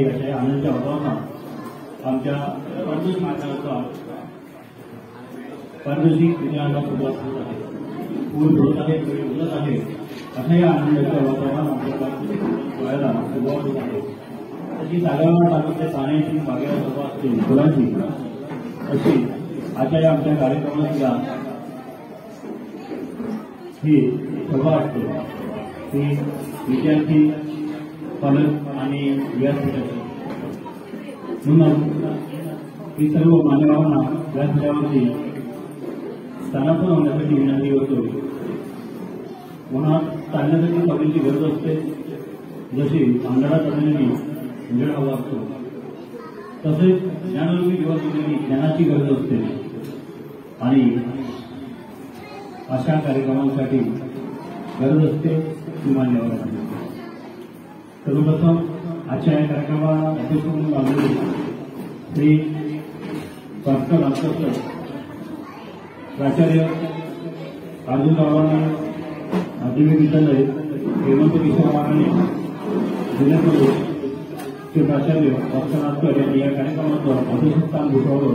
अशा आनंदाच्या वातावरणात आमच्या परदेश मार्गाचा परदेशिक विजयाला सुरुवात होत आहे. पूर होत आहे, वेळ उलट आहे. अशा या आनंदाच्या वातावरणात आपल्याला व्हायला सुरुवात होत आहे. तशी जागावर तालुक्यात पाण्याची बागेला सभा असते फुलांची, अशी आजच्या या आमच्या कार्यक्रमाला ही सभा असते. ती विद्यार्थी, पालक आणि व्यासपीठाची म्हणून ही सर्व मान्यवरांना व्यासपीठावरती स्थानापन्न होण्यासाठी विनंती करतो. उन्हात चालण्यासाठी सावलीची गरज असते. जशी अंधारात चालण्यासाठी उजेड हवा असतो, तसेच ज्ञानरूपी दिवस ज्ञानाची गरज असते. आणि अशा कार्यक्रमांसाठी गरज असते ती मान्यवरांना. सर्वप्रथम आजच्या या कार्यक्रमाला अध्यक्ष म्हणून लावलेले श्री डॉक्टर रामकृष्ण प्राचार्य अर्जुन गावाने माध्यमिक विद्यालय हेमंत किशोर महाराणे जिल्हा प्रदेशचे प्राचार्य डॉक्टर नाथकर यांनी या कार्यक्रमाचं अध्यक्षस्थान भूषवलं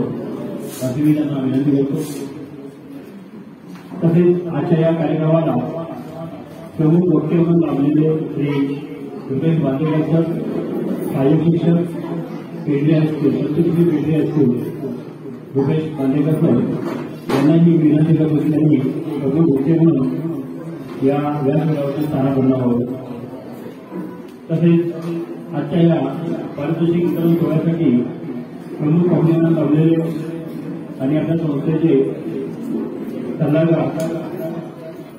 अशी मी त्यांना विनंती करतो. तसेच आजच्या या कार्यक्रमाला प्रमुख वक्ते म्हणून लाभलेले श्री रुपेश बांदेकर, सहाय्यक शिक्षक, पेंढे हायस्कूल, संस्कृती पेंढे हायस्कूल रुपेश बांदेकर सर यांनाही विनंती करतो की त्यांनी प्रमुख वक्ते म्हणून या व्यासपीठावरती स्थानापन्न व्हावं. तसेच आजच्या या पारितोषिक वितरण सोहळ्यासाठी प्रमुख पाहुण्यांना लावलेले आणि आपल्या संस्थेचे सल्लागार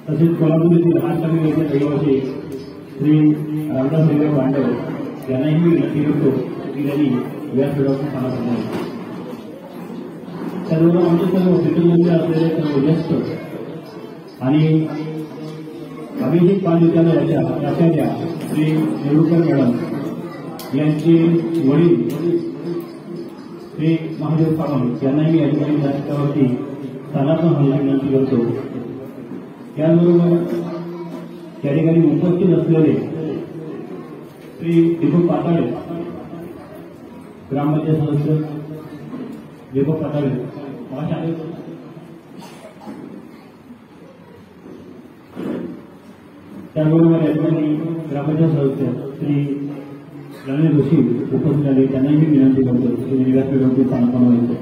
तसेच कोल्हापूर येथील हातकमी येथे रहिवासी श्री रामदास भांडव यांनाही मी विनंती करतो की त्यांनी व्यासपीठावरून स्थानापन्न व्हावं. त्याचबरोबर आमचे सर्व हॉस्पिटलमध्ये असलेले सर्व ज्येष्ठ आणि अभिजित पाल विद्यालयाच्या प्राचार्या श्री नेरुरकर मॅडम यांचे वडील श्री महादेव सावंत यांनाही या ठिकाणी व्यासपीठावरती स्थानापन्न होण्याची विनंती करतो. त्याचबरोबर या ठिकाणी उपस्थित असलेले श्री दीपक पाताळे ग्रामपंचायत सदस्य दीपक पाताळे महाशाळे, त्याचबरोबर या ठिकाणी ग्रामपंचायत सदस्य श्री रणवीर जोशी उपस्थित झाले त्यांनाही मी विनंती करतो की व्यासपीठावरती स्थानापन्न व्हायचं.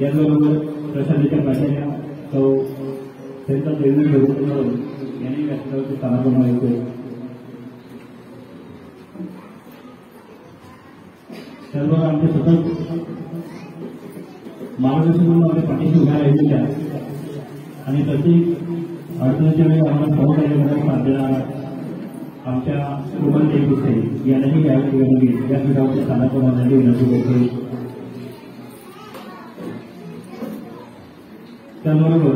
याचबरोबर प्रशालेच्या प्राचार्या सौ त्यांचा निर्णय घेऊन यांनी व्यासपीठावरती स्थानापन्न व्हायचं. त्याचबरोबर आमचे सतत मार्गदर्शन म्हणून आपल्या पाठीशी उभ्या राहिलेल्या आणि प्रत्येक अडचणीच्या वेळी आम्हाला सहकार्य करण्याचा आपल्याला आमच्या कोमल देशमुख यांनाही या ठिकाणी व्यासपीठावरती स्थानापन्न होण्याची विनंती करतो. त्याचबरोबर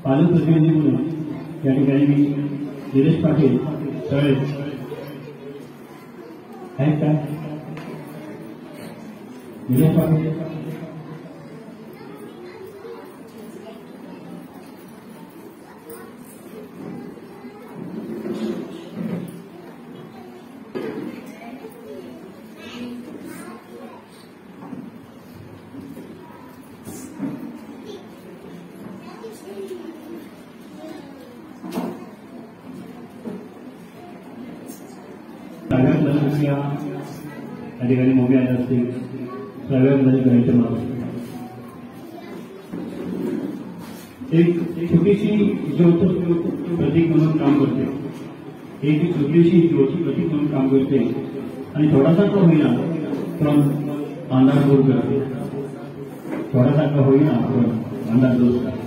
पालक प्रतिनिधी म्हणून या ठिकाणी मी दिनेश पाटील तळे आहेत का? दिनेश पाटील या ठिकाणी मोठी आले असतील सगळ्यांमध्ये करायचे मला एक छोटीशी ज्योत प्रतीक म्हणून काम करते. एक छोटीशी ज्योती प्रतीक म्हणून काम करते आणि थोडासा का होईना पण अंधार दूर करते. थोडासा का होईना पण अंधार दूर करते.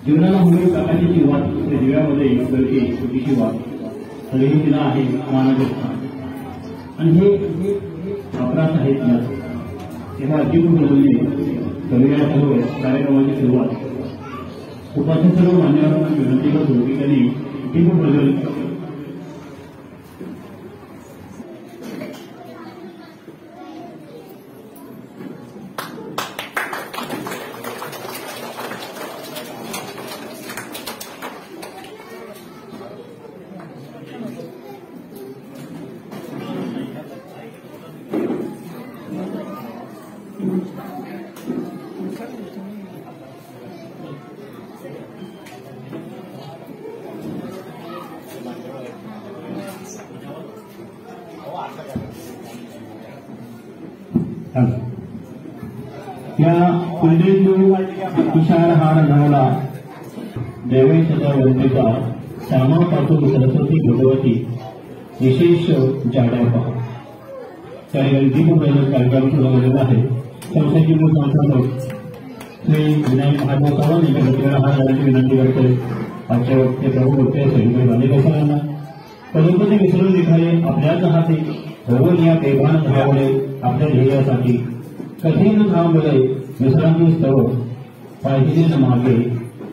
जीवनाला होईल प्रकाशाची वाट दिव्यामध्ये करते छोटीशी वाट तरीही तिला आहे मानाचे स्थान. आणि हे अपराध आहेत ना तेव्हा अजिब बोलले करूया सर्व कार्यक्रमाची सुरुवात उपास्य सर्व मान्यवरांना विनंती करतो की त्यांनी टीम बदल या कुलदेव तुषार हार धावला देवेशच्या वंतीचा श्यामापासून सरस्वती भगवती विशेष जाड्या पहा. त्या ठिकाणी दीपप्रज्वलन कार्यक्रम सुरू झालेला आहे. संस्थेचे मूळ संस्थापक श्री विनायक महादेव सावंत यांच्या प्रतिकाला हार घालण्याची विनंती करतोय. आजच्या वक्ते प्रमुख वक्ते सैनिक बांधेकरांना पदोपदी विसरून निघाले आपल्याच हाती होऊन या बेभान धावले आपल्या ध्येयासाठी कठीण थांबले विश्रांती स्तव पाहिजे न मागे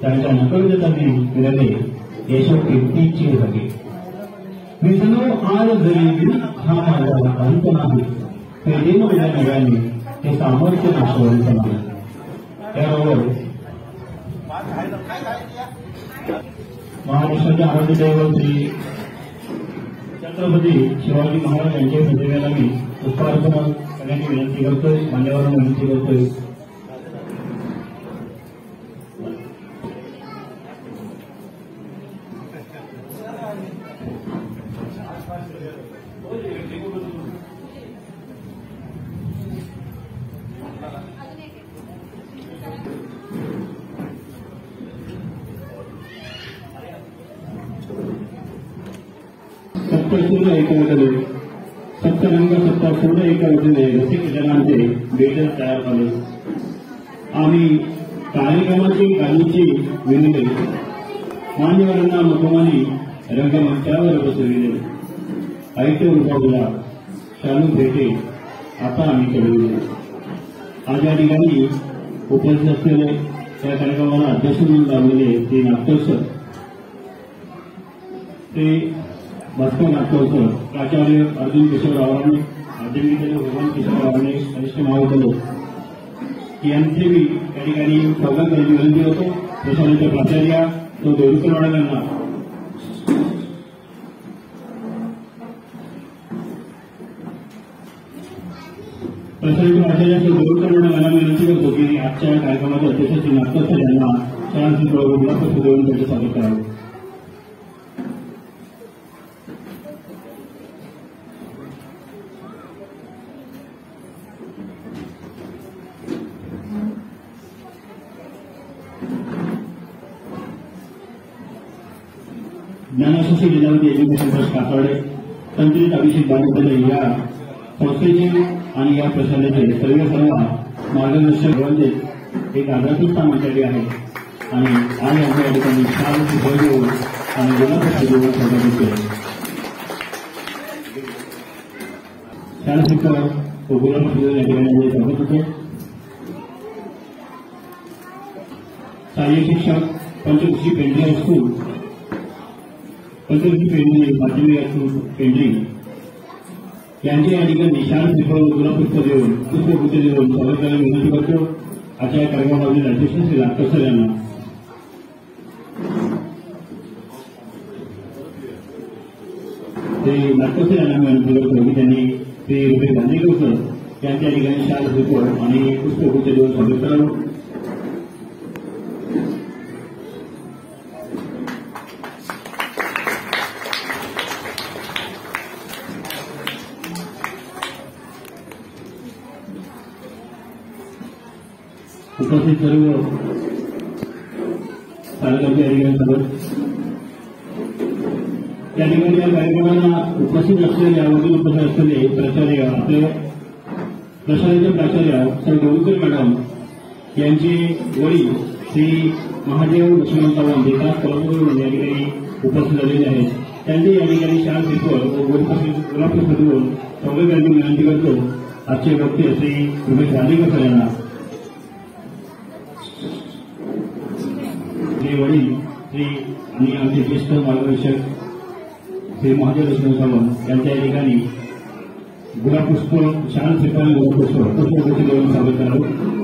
त्यांच्या नकळत त्यांनी फिरले यशो कीर्तीची हगे. विष्णू आज जरी हा माझा अंत नाही ते दिन माझ्या नव्याने हे सामर्थ्य नाशवंत नाही. त्याबरोबर महाराष्ट्राचे आराध्य दैवत श्री छत्रपती शिवाजी महाराज यांच्या प्रतिमेला मी पुष्पार्पण करण्याची विनंती करतोय. मान्यवरांना विनंती करतोय. सप्तसूर्य ऐकवले सप्तरंग सप्तसूर्य ऐकवले रसिक जनांचे बेट तयार झाले. आम्ही कार्यक्रमाची गाणीची विनले मान्यवरांना मुखमानी रंगमंचावर बसविले. ऐकते उभावला शालू भेटे आता आम्ही चढविले. आज या ठिकाणी उपस्थित असलेले त्या कार्यक्रमाला अध्यक्ष म्हणून लावलेले ते नाट्योत्सव ते भास्कर नाट्योत्सव प्राचार्य अर्जुन किशोर आव्हाने अध्यक्षित भगवान किशोर आव्हाने कनिष्ठ महाविद्यालय यांचे मी त्या ठिकाणी स्वागत करण्याची विनंती होतो. प्रशालेच्या प्राचार्य तो देवरुखवाडा यांना प्रशालेच्या प्राचार्य तो देवरुखवाडा यांना विनंती करतो की आजच्या कार्यक्रमाचे अध्यक्ष श्री नाट्योत्सव यांना शाळांची गुलाब देऊन त्यांचे स्वागत करावे. ज्ञानशोषी लीलावती एज्युकेशन ट्रस्ट कासावडे संतरित अभिषेक बांधवले या संस्थेचे आणि या प्रशालेचे सर्व मार्गदर्शक म्हणजे एक आदराची स्थान मंडळी आहे आणि आज आमच्या या ठिकाणी शाळेची भर देऊन आणि गुलाबी देऊन स्वागत केले. शाळा शिक्षक गुलाबी या ठिकाणी स्वागत होते. सहाय्यक शिक्षक पंचकृषी पेंढरी हायस्कूल पंचकृषी पेंढरी माध्यमिक हायस्कूल पेंढरी यांचे या ठिकाणी शाळा शिक्षक गुलाबपुष्प देऊन पुष्पगुच्छ देऊन स्वागत करायला विनंती करतो. आजच्या या कार्यक्रमातील अध्यक्ष श्री नाट्योत्सव यांना ते नाट्योत्सव यांना विनंती करतो की त्यांनी ते रुपये बांधेकर यांच्या ठिकाणी शाळा शिक्षक आणि पुष्पगुच्छ देऊन स्वागत करावं. उपस्थित सर्व पालकांचे अधिकाऱ्यांसोबत त्या ठिकाणी या कार्यक्रमाला उपस्थित असलेले यावरून उपस्थित असलेले प्राचार्य आपले प्रशालेचे प्राचार्य सर देवरुखकर मॅडम यांचे वडील श्री महादेव लक्ष्मण सावंत विकास कलामंदिर या ठिकाणी उपस्थित झालेले आहेत. त्यांचे या ठिकाणी शाल शिकवण व गुलाबपुष्प देऊन स्वागत करण्याची विनंती करतो. आजचे वक्ते श्री रमेश बांधेकर यांना वडील श्री आणि आमचे ज्येष्ठ मार्गदर्शक श्री महादेव लक्ष्मण सावंत यांच्या या ठिकाणी गुलाबपुष्प शाळा शिकवणे गुलाबपुष्प पुष्पगुच्छ देऊन स्वागत करावं.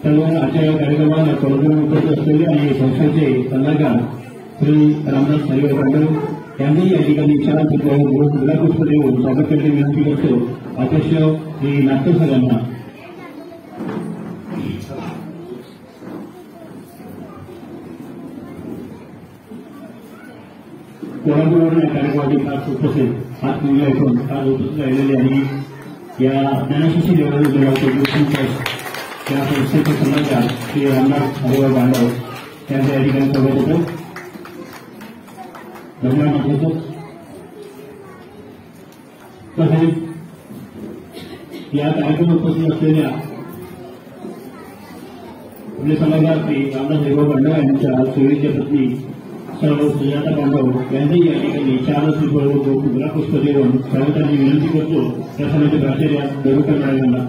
सर्वांना आजच्या या कार्यक्रमाला कोरोना उपस्थित असलेले आणि संस्थेचे सल्लागार श्री रामदास हरिभाई पांडव यांनी या ठिकाणी शाळा शिकवून गुलाबपुष्प देऊन स्वागत करण्याची विनंती करतो. अध्यक्ष श्री नाट्योत्सव यांना कोल्हापूरवरून या कार्यक्रमाची खास उपस्थित हात मुली ऐकून आज उपस्थित राहिलेली आणि या ज्ञानशिष्य त्या संस्थेचे सल्लागार श्री रामनाथ हरिभाऊ बांडव त्यांच्या या ठिकाणी स्वागत होतं. धन्यवाद होतो. तसेच या कार्यक्रमात उपस्थित असलेल्या आपले सल्लागार श्री रामनाथ हरिभाऊ बांडव यांच्या चोरीच्या पत्नी सर्व सुजाता बांडव यांनी या ठिकाणी 4 गुलाबपुष्प देऊन स्वागताची विनंती करतो. त्या सणाचे प्राचार्य देवकर मॅडमांना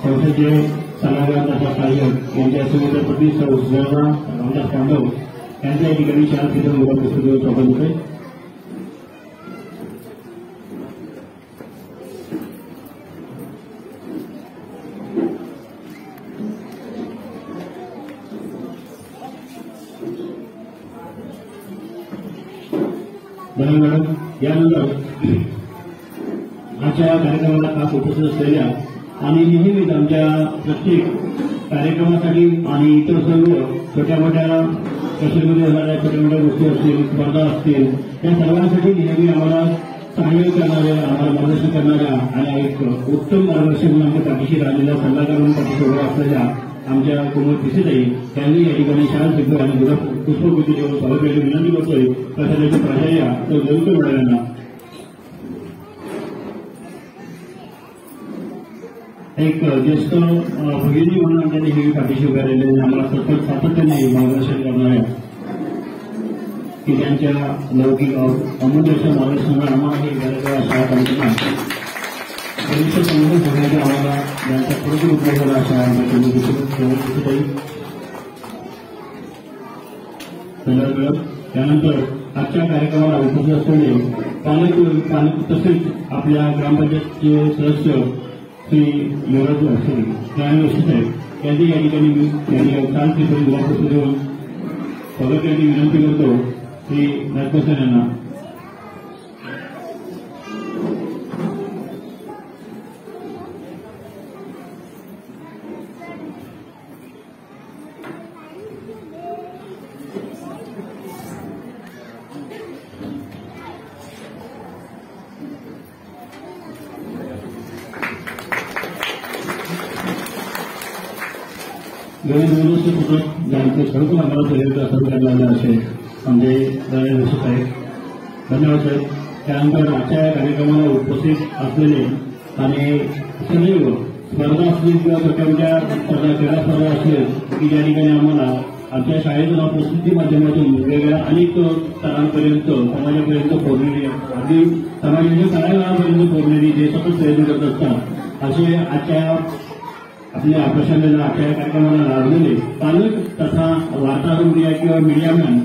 संस्थेचे सल्लागार तथा सहाय्यक यांच्या सुविधा पत्नी सुजाता रामदास बांडव यांच्या या ठिकाणी 4 गुलाबपुष्प देऊन स्वागत होते. धन्यवाद. यानंतर आजच्या कार्यक्रमाला खास उपस्थित असलेल्या आणि नेहमीच आमच्या प्रत्येक कार्यक्रमासाठी आणि इतर सर्व छोट्या मोठ्या प्रश्नामध्ये होणाऱ्या छोट्या मोठ्या गोष्टी असतील, स्पर्धा असतील, या सर्वांसाठी नेहमी आम्हाला सहाय्य करणाऱ्या, आम्हाला मार्गदर्शन करणाऱ्या आणि एक उत्तम मार्गदर्शन म्हणून आमच्या पाठीशी राहिलेल्या सल्लागार म्हणून पाठीशी उभा असलेल्या आमच्या कोमल पिसेताई यांनी या ठिकाणी शाळा शिकवत आणि पुष्पगुच्छ देऊन स्वागत करायची विनंती करतोय. प्रशासनाचे प्राचार्य तो देवकर मॅडमांना एक ज्येष्ठ भगिनी म्हणून त्यांनी ही पाठीशी उभ्या राहिलेली आम्हाला सातत्याने मार्गदर्शन करणाऱ्या की त्यांच्या लौकिक अमूल्य मार्गदर्शनाला आम्हाला ही वेगवेगळ्या शाळा तालुक्यांना परीक्षा संबंधित होण्याच्या आम्हाला त्यांचा खरोखर उपयोग झाला अशा त्यानंतर आजच्या कार्यक्रमाला उपस्थित असलेले पालक तसेच आपल्या ग्रामपंचायतचे सदस्य श्री युवराज ग्रामव्यवस्थित आहेत यांनी या ठिकाणी काल तिथे गुलाबपुष्प देऊन स्वागत करण्याची विनंती करतो श्री राजकोसर यांना. गेल्या 2 वर्षापूर्वी ज्यांचे खरोखर आम्हाला सहयोग सर्व करण्याला असे म्हणजे व्यवस्थित आहेत. धन्यवाद साहेब. त्यानंतर आजच्या कार्यक्रमाला उपस्थित असलेले आणि सदैव स्पर्धा असतील किंवा प्रकारच्या क्रीडा स्पर्धा असतील की ज्या ठिकाणी आम्हाला आमच्या शाळेतून प्रसिद्धी माध्यमातून वेगवेगळ्या अनेक स्तरांपर्यंत समाजापर्यंत पोहोचलेली अगदी समाजाच्या तळागाळापर्यंत पोहोचलेली जे सतत प्रयत्न करत असतात असे आजच्या आपल्या प्रशासनाला आजच्या कार्यक्रमाला लाभलेले पालक तथा वार्ताहर मीडिया किंवा मीडियामॅन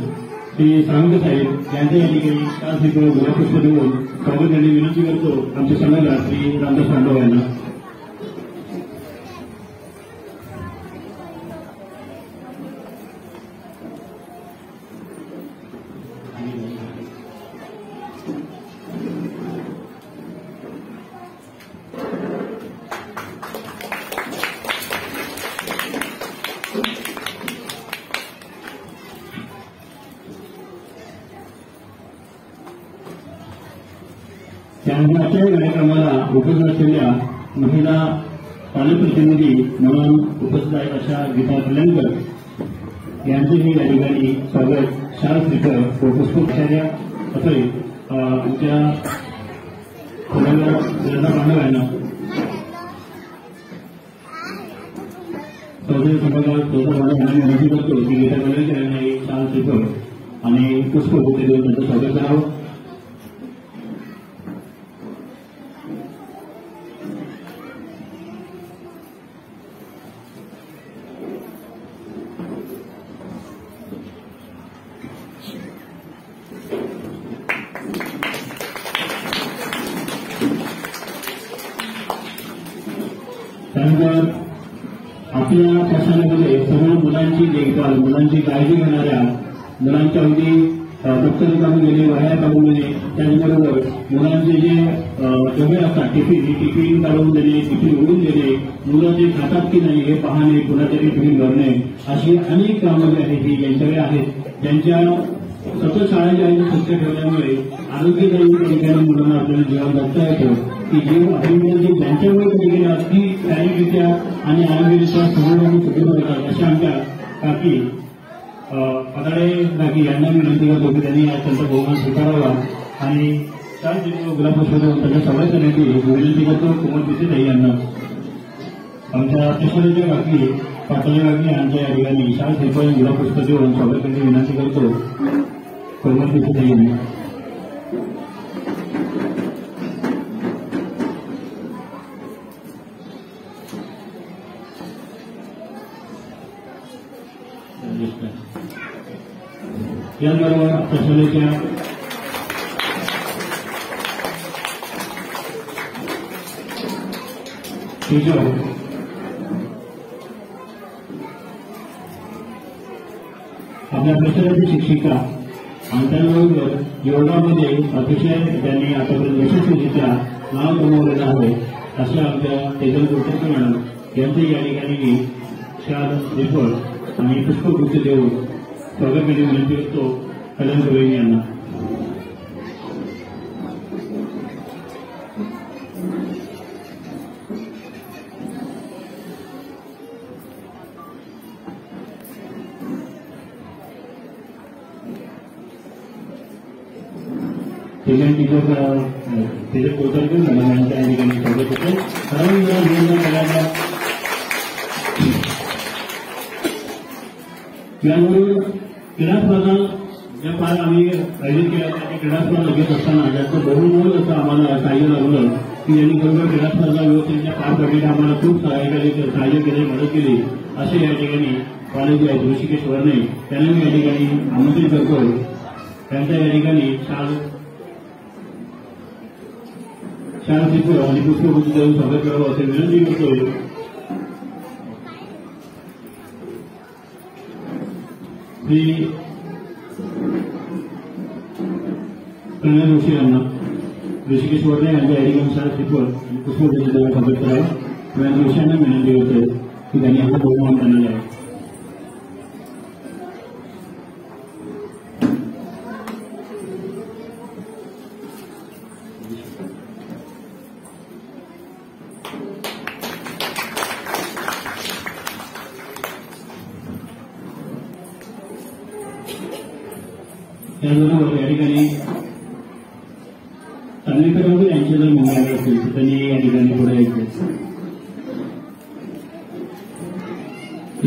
श्री सावंत साहेब यांच्या या ठिकाणी खास गुलाबपुष्प देऊन स्वागत करण्याची विनंती करतो आमचे सल्लागार श्री रामदास बांडव यांना. त्यानंतर आजच्या कार्यक्रमाला उपस्थित असलेल्या महिला पालकप्रतिनिधी म्हणून उपस्थित आहेत अशा गीता कल्याणकर यांचेही या ठिकाणी स्वागत शाळा स्पीकर व पुष्पाचार्य असे आमच्या सल्लागार बांडव यांना चौधरी सभागार चौधरी बांडव यांना विनंती करतो की गीता कल्याणकर यांना एक शाळा स्पीकर आणि पुष्पगुच्छ देऊन त्यांचं स्वागत करावं. त्यानंतर आपल्या शासनामध्ये सर्व मुलांची देखभाल मुलांची काळजी घेणाऱ्या मुलांच्या अगदी दप्तर काढून गेले, वह्या काढून गेले, त्याचबरोबर मुलांचे जे डबे असतात टिफिन काढून देणे, टिफिन उडून देणे, मुलं ते खातात की नाही हे पाहणे, कुणातरी टिफिन भरणे, अशी अनेक कामं जी आहेत ही ज्यांच्याकडे आहेत, ज्यांच्या सतत शाळेच्या स्वच्छ ठेवल्यामुळे आरोग्यदायी ठिकाणी मुलांना आपल्याला जीवन जगता येतं की जीव आरोग्य ज्यांच्यामुळे कधी अगदी शारीरिकरित्या आणि आरोग्यरित्या समोर आणि सुखी होतात अशा आमच्या काकी पदाडे काकी यांना विनंती करतो की त्यांनी त्यांचा बहुमान स्वीकारावा आणि त्याच गुलाबपुष्प देऊन त्यांच्या सवय करण्याची विनंती करतो कोमल पिसे यांना. आमच्या कृष्णाच्या काकी पाटोले काकी यांच्या या ठिकाणी शाळा शिल्पाने गुलाबपुष्प देऊन सवय करण्याची विनंती करतो कोमल पिसे यांनी. याबरोबर आपल्या शाळेच्या टीचर आपल्या परिसराची शिक्षिका आणि त्याचबरोबर योगामध्ये अतिशय त्यांनी आतापर्यंत यशस्वीरित्या नाव कमवलेलं आहे अशा आमच्या तेजल कुलकर्णी मॅडम यांचे या ठिकाणी शाल रिपोर्ट आणि पुष्पगुच्छ देऊन स्वागत करण्याची विनंती करतो कल्याण कवळी यांना. तेजल कुलकर्णी मॅडम यांच्या या ठिकाणी स्वागत होते. यावरून क्रीडा स्पर्धा ज्या फार आम्ही आयोजित केल्या त्या क्रीडा स्पर्धा घेत असताना त्याचं बहुमोल असं आम्हाला सहाय्य लागलं की जेणेकरून क्रीडा स्पर्धा व्यवस्थेच्या पार पडण्याला आम्हाला खूप सहाय्य केले, मदत केली असे या ठिकाणी कॉलेज आहेत ऋषिकेश वर्णे त्यांना मी या ठिकाणी आमंत्रित करतो. त्यांच्या या ठिकाणी शाल शिकवून आणि पुष्पगुच्छ देऊन स्वागत करावं असे विनंती करतोय. श्री प्रणय जोशी यांना ऋषिकेश वर्णे यांच्या या ठिकाणी शाळा शिकवून आणि पुष्पगुच्छ देऊन स्वागत करावं. प्रणय जोशी यांना विनंती करतोय की त्यांनी हा बहुमान त्यांना द्यावा. त्याचबरोबर या ठिकाणी सांगलीकरांवर यांचे जर मुंबईला असतील तर त्यांनी या ठिकाणी पुढे यायचे.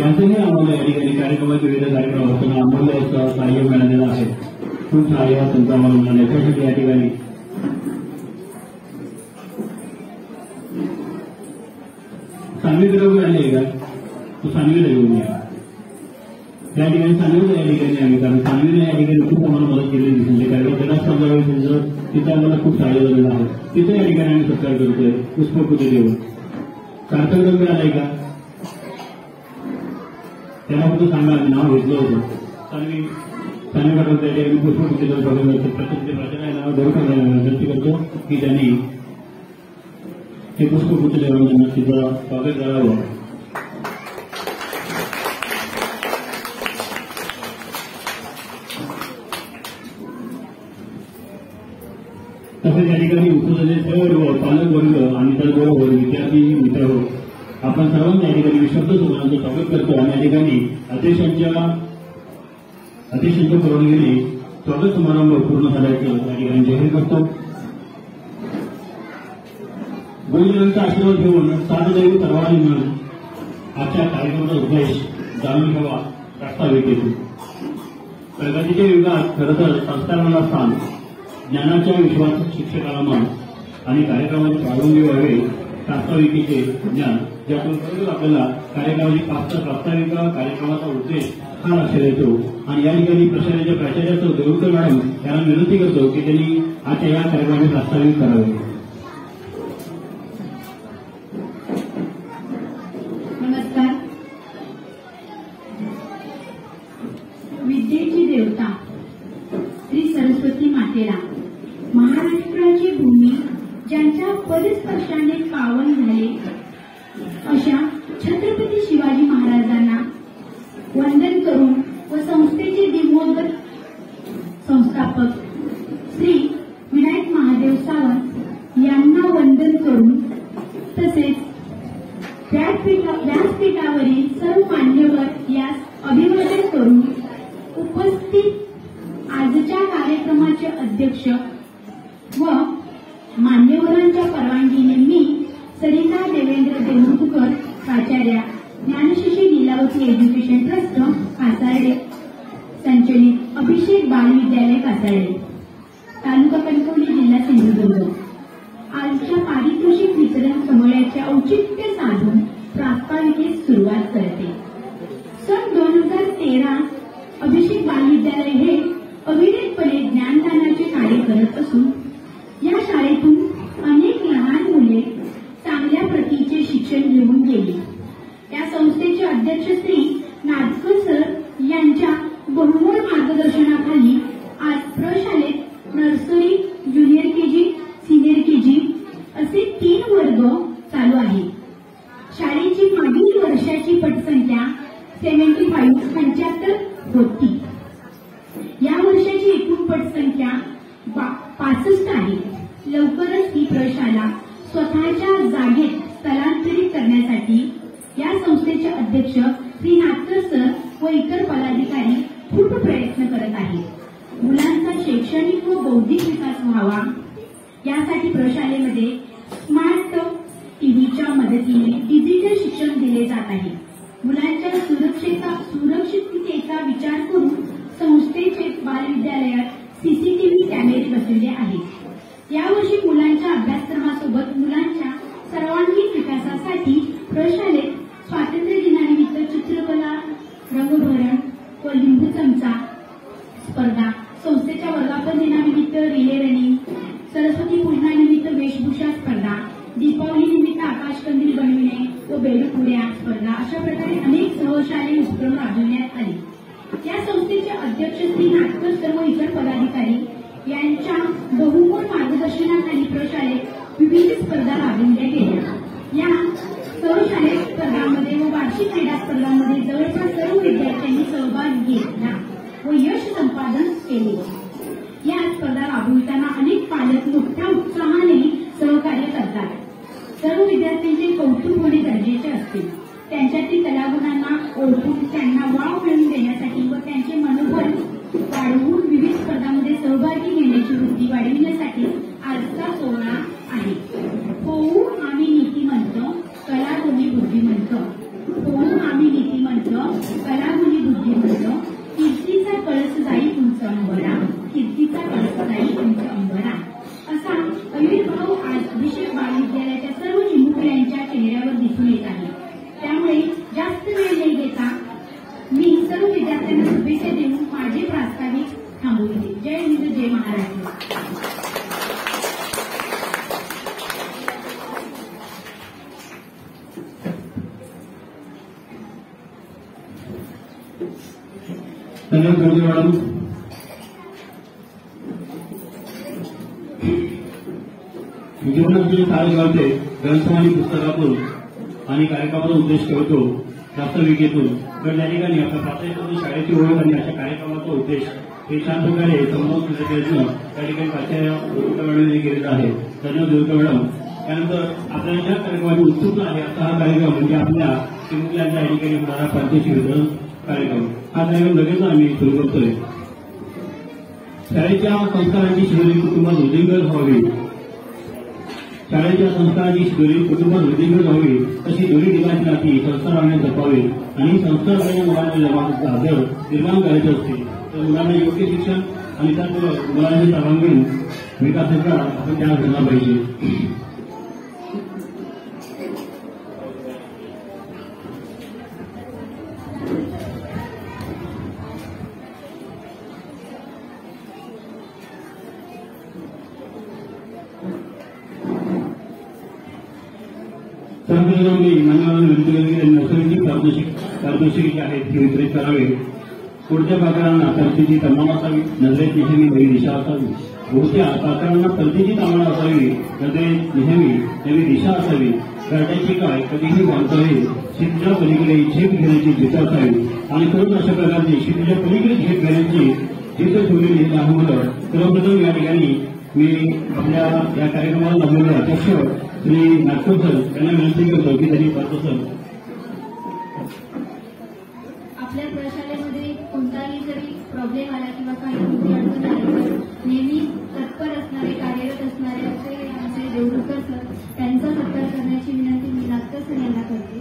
यांचंही आम्हाला या ठिकाणी कार्यक्रमाचे विविध कार्यक्रम असताना अमूल्य असं सहाय्य मिळालेलं आहे. खूप सहाय्य त्यांचं आम्हाला मिळालं. त्यासाठी या ठिकाणी सांगलीकरांवर आले का तो सांगलीला येऊन या. त्या ठिकाणी सांगलीला या ठिकाणी आम्ही कारण सांगलीला या ठिकाणी खूप आम्हाला मदत केलेली दिसली कारण क्रीडा स्पर्धा तिथं आम्हाला खूप सहाय्य झालेलं आहे. तिथे या ठिकाणी आम्ही सत्कार करतोय पुष्पगुच्छ देऊन. सार्थक आलाय का त्याला फक्त सांगा आम्ही नाव घेतलं होतं सांगली पाठवून त्या ठिकाणी पुष्पगुच्छ देऊन स्वागत करतो. प्रत्येक प्राचार्य नाव देऊन विनंती करतो की त्यांनी हे पुष्पगुच्छ देऊन त्यांना तिथं स्वागत करावं. तसेच या ठिकाणी उपस्थित सर्व पालक वर्ग आणि त्याचबरोबर विद्यार्थी मित्र आपण सर्वांनी या ठिकाणी विश्वस्त सुमानांचं स्वागत करतो आणि या ठिकाणी अध्यक्षांच्या परवानगीने स्वागत समारंभ पूर्ण झाल्याचं या ठिकाणी जाहीर करतो. गुरुजनांचा आशीर्वाद घेऊन साधदैव सर्वांनी मिळून आजच्या कार्यक्रमाचा उद्देश जाणून घ्यावा प्रास्ताविक येतो. प्रगतीच्या युगात खरं तर संस्काराला स्थान ज्ञानाच्या विश्वास शिक्षकाला मान आणि कार्यक्रमाचे प्रारंभी व्हावे प्रास्ताविकेचे ज्ञान ज्यातून खरोखर आपल्याला कार्यक्रमाची प्रास्ताविका कार्यक्रमाचा उद्देश हा लक्षात येतो. आणि या ठिकाणी प्रशालेच्या प्राचार्याचं देवकर मॅडम यांना विनंती करतो की त्यांनी आजच्या या कार्यक्रमाचे प्रास्ताविक करावे. नमस्कार. विद्येची देवता श्री सरस्वती मातेला, महाराष्ट्राची भूमी ज्यांच्या पदस्पर्शाने पावन झाले अशा छत्रपती शिवाजी महाराजांना वंदन करून व संस्थेचे दिवंगत संस्थापक श्री विनायक महादेव सावंत यांना वंदन करून तसेच व्यासपीठावरील सर्व मान्यवर यास अभिवादन करून उपस्थित आजच्या कार्यक्रमाचे अध्यक्ष व मान्यवरांच्या परवानगीने मी सरिता देवेंद्र देवरुखकर प्राचार्य ज्ञानशिशी लीलावती एज्युकेशन ट्रस्ट कासारडे संचलित अभिषेक बालविद्यालय कासारडे तालुका कणकवली जिल्हा सिंधुदुर्ग आजच्या पारितोषिक वितरण सोहळ्याचे औचित्य साधून प्रास्ताविकेस सुरुवात करते। सन 2013 अभिषेक बालविद्यालय हे अविरतपणे ज्ञानदानाचे कार्य करत असून या शाळेतून अनेक लहान मुले चांगल्या प्रतीचे शिक्षण घेऊन गेली। या संस्थेचे अध्यक्ष श्री नाटकर सर यांच्या बहुमोल मार्गदर्शनाखाली आज प्रशालेत nursery, junior KG, senior KG असे 3 वर्ग चालू आहे। शाळेची मागील वर्षाची पटसंख्या 75 होती। या वर्षाची एकूण पटसंख्या 65 आहे। लवकरच ही प्रशाला स्वतःच्या जागेत स्थलांतरित करण्यासाठी या संस्थेचे अध्यक्ष श्री नाटकर सर व इतर पदाधिकारी खूप प्रयत्न करत आहेत। मुलांचा शैक्षणिक व बौद्धिक विकास व्हावा यासाठी प्रशालेमध्ये स्मार्ट टीव्हीच्या मदतीने डिजिटल शिक्षण दिले जात आहे। मुलांच्या सुरक्षिततेचा विचार करून संस्थेचे बालविद्यालयात सीसीटीव्ही कॅमेरे बसवले आहेत। यावर्षी मुलांच्या अभ्यासक्रमासोबत मुलांच्या सर्वांगीण विकासासाठी प्रशालेत स्वातंत्र्य दिनानिमित्त चित्रकला, रंगभरण व लिंबू चमचा स्पर्धा, संस्थेच्या वर्धापन दिनानिमित्त रिले रनिंग, सरस्वती पूजनानिमित्त वेशभूषा स्पर्धा, दीपावली निमित्त आकाशकंदील बनविणे व बेडूपुड्या स्पर्धा अशा प्रकारे अनेक सहशालेय उपक्रम राबवण्यात आले। या संस्थेचे अध्यक्ष श्री नाटकर सर व इतर पदाधिकारी यांच्या बहुमोल मार्गदर्शनाखाली प्रशालेत विविध स्पर्धा राबवल्या गेल्या। या सहशालेय स्पर्धांमध्ये व वार्षिक क्रीडा स्पर्धांमध्ये जवळपास सर्व विद्यार्थ्यांनी सहभाग घेतला व यश संपादन केले। या स्पर्धा राबविताना अनेक पालक मोठ्या उत्साहाने सहकार्य करतात। सर्व विद्यार्थ्यांचे कौतुक होणे गरजेचे असते। त्यांच्यातील कलागुणांना ओळखून त्यांना वाव मिळवून देण्यासाठी व त्यांचे मनोबल वाढवून विविध स्पर्धांमध्ये सहभागी घेण्याची वृत्ती वाढविण्यासाठी आजचा सोहळा आहे। होऊ आम्ही नीतिमंत, कलागुणी बुद्धिमंत। होऊ आम्ही नीतिमंत, कलागुणी बुद्धिमंत। कीर्तीचा कळस जाई उंच अंबरा, कीर्तीचा कळस जाई उंच अंबरा असा आविर्भाव आज अभिषेक बालविद्यालयाच्या सर्व चिमुकल्यांच्या चेहऱ्यावर दिसून येत आहे। त्यामुळे जास्त वेळ न घेता मी सर्व विद्यार्थ्यांना शुभेच्छा देऊन माझे प्रास्ताविक थांबवते। जय हिंद, जय महाराष्ट्र। धन्यवाद मॅडम। जीवनातील कार्यक्रमाचे ग्रंथ आणि पुस्तकातून आणि कार्यक्रमाचा उद्देश करतो वास्तविकेतून तर त्या ठिकाणी आपल्या प्राथमिक शाळेची ओळख आणि अशा कार्यक्रमाचा उद्देश हे छान प्रकारे समोर प्रयत्न त्या ठिकाणी प्राचार्य मॅडमने केलेला आहे। धन्यवाद दुर्गा मॅडम। त्यानंतर आपल्याला ज्या कार्यक्रमाची उत्सुकता आहे असा हा कार्यक्रम म्हणजे आपल्या चिमुकल्यांच्या या ठिकाणी होणारा प्रादेशिक वितरण कार्यक्रम। हा कार्यक्रम लगेच आम्ही सुरू करतोय। शाळेच्या संस्कारांची शिदोरी कुटुंबात वृद्धिंगत व्हावी, शाळेच्या संस्कारांची शिदोरी कुटुंबात वृद्धिंगत व्हावी तशी दोन्ही ठिकाणची नाती संस्काराने जपावी आणि संस्कारमय मुलांना आदर निर्माण करायचे असते तर मुलांना योग्य शिक्षण आणि त्याचबरोबर मुलांचे सर्वांगीण विकासाचा आपण त्या घडला पाहिजे। मान्यवरांनी विनंती केली नर्सरीची पारितोषिके आहेत ती वितरित करावे पुढच्या पात्रांना परतीची तमाम असावी, नजरेत नेहमी नवी दिशा असावी. पुढच्या पात्रांना परतीची तमाम असावी, नजरेत नेहमी नवी दिशा असावी. करण्याची काय कधीही वाढतावे, शिक्षेच्या पलीकडे झेप घेण्याची जिद्द असावी. आणि करून अशा प्रकारची शिक्षेच्या पलीकडे झेप घेण्याची जिद्द ठेवलेली लहान मुलं. सर्वप्रथम या ठिकाणी मी आपल्या या कार्यक्रमाला लाभलेले अध्यक्ष श्री नागपूर सर यांना विनंती करतो की त्यांनी पाच आपल्या प्रशालेमध्ये कोणताही जरी प्रॉब्लेम आला किंवा काही मोठी अडचण आली तर नेहमी तत्पर असणारे, कार्यरत असणारे असे आमचे देवरुखकर सर, त्यांचा सत्कार करण्याची विनंती मी नागपूर सर यांना करते.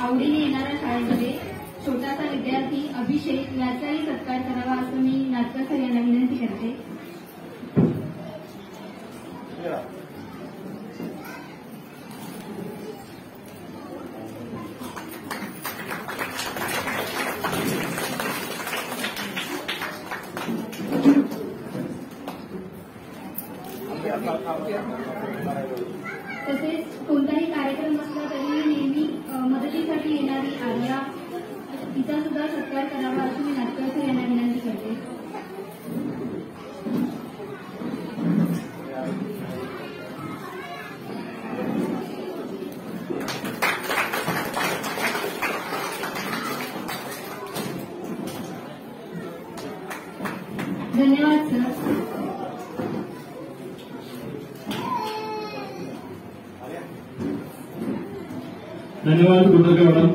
आवडीने येणारा शाळेमध्ये छोटासा विद्यार्थी अभिषेक याचाही सत्कार करावा असं मी नाटकर सर यांना विनंती करते. तसेच कोणताही कार्यक्रम असला तरी नेहमी मदतीसाठी येणारी आर्या, तिचा सुद्धा सत्कार करावा अशी मी नाटकर सर यांना विनंती करते. धन्यवाद सर. धन्यवाद कुलकर्णी मॅडम.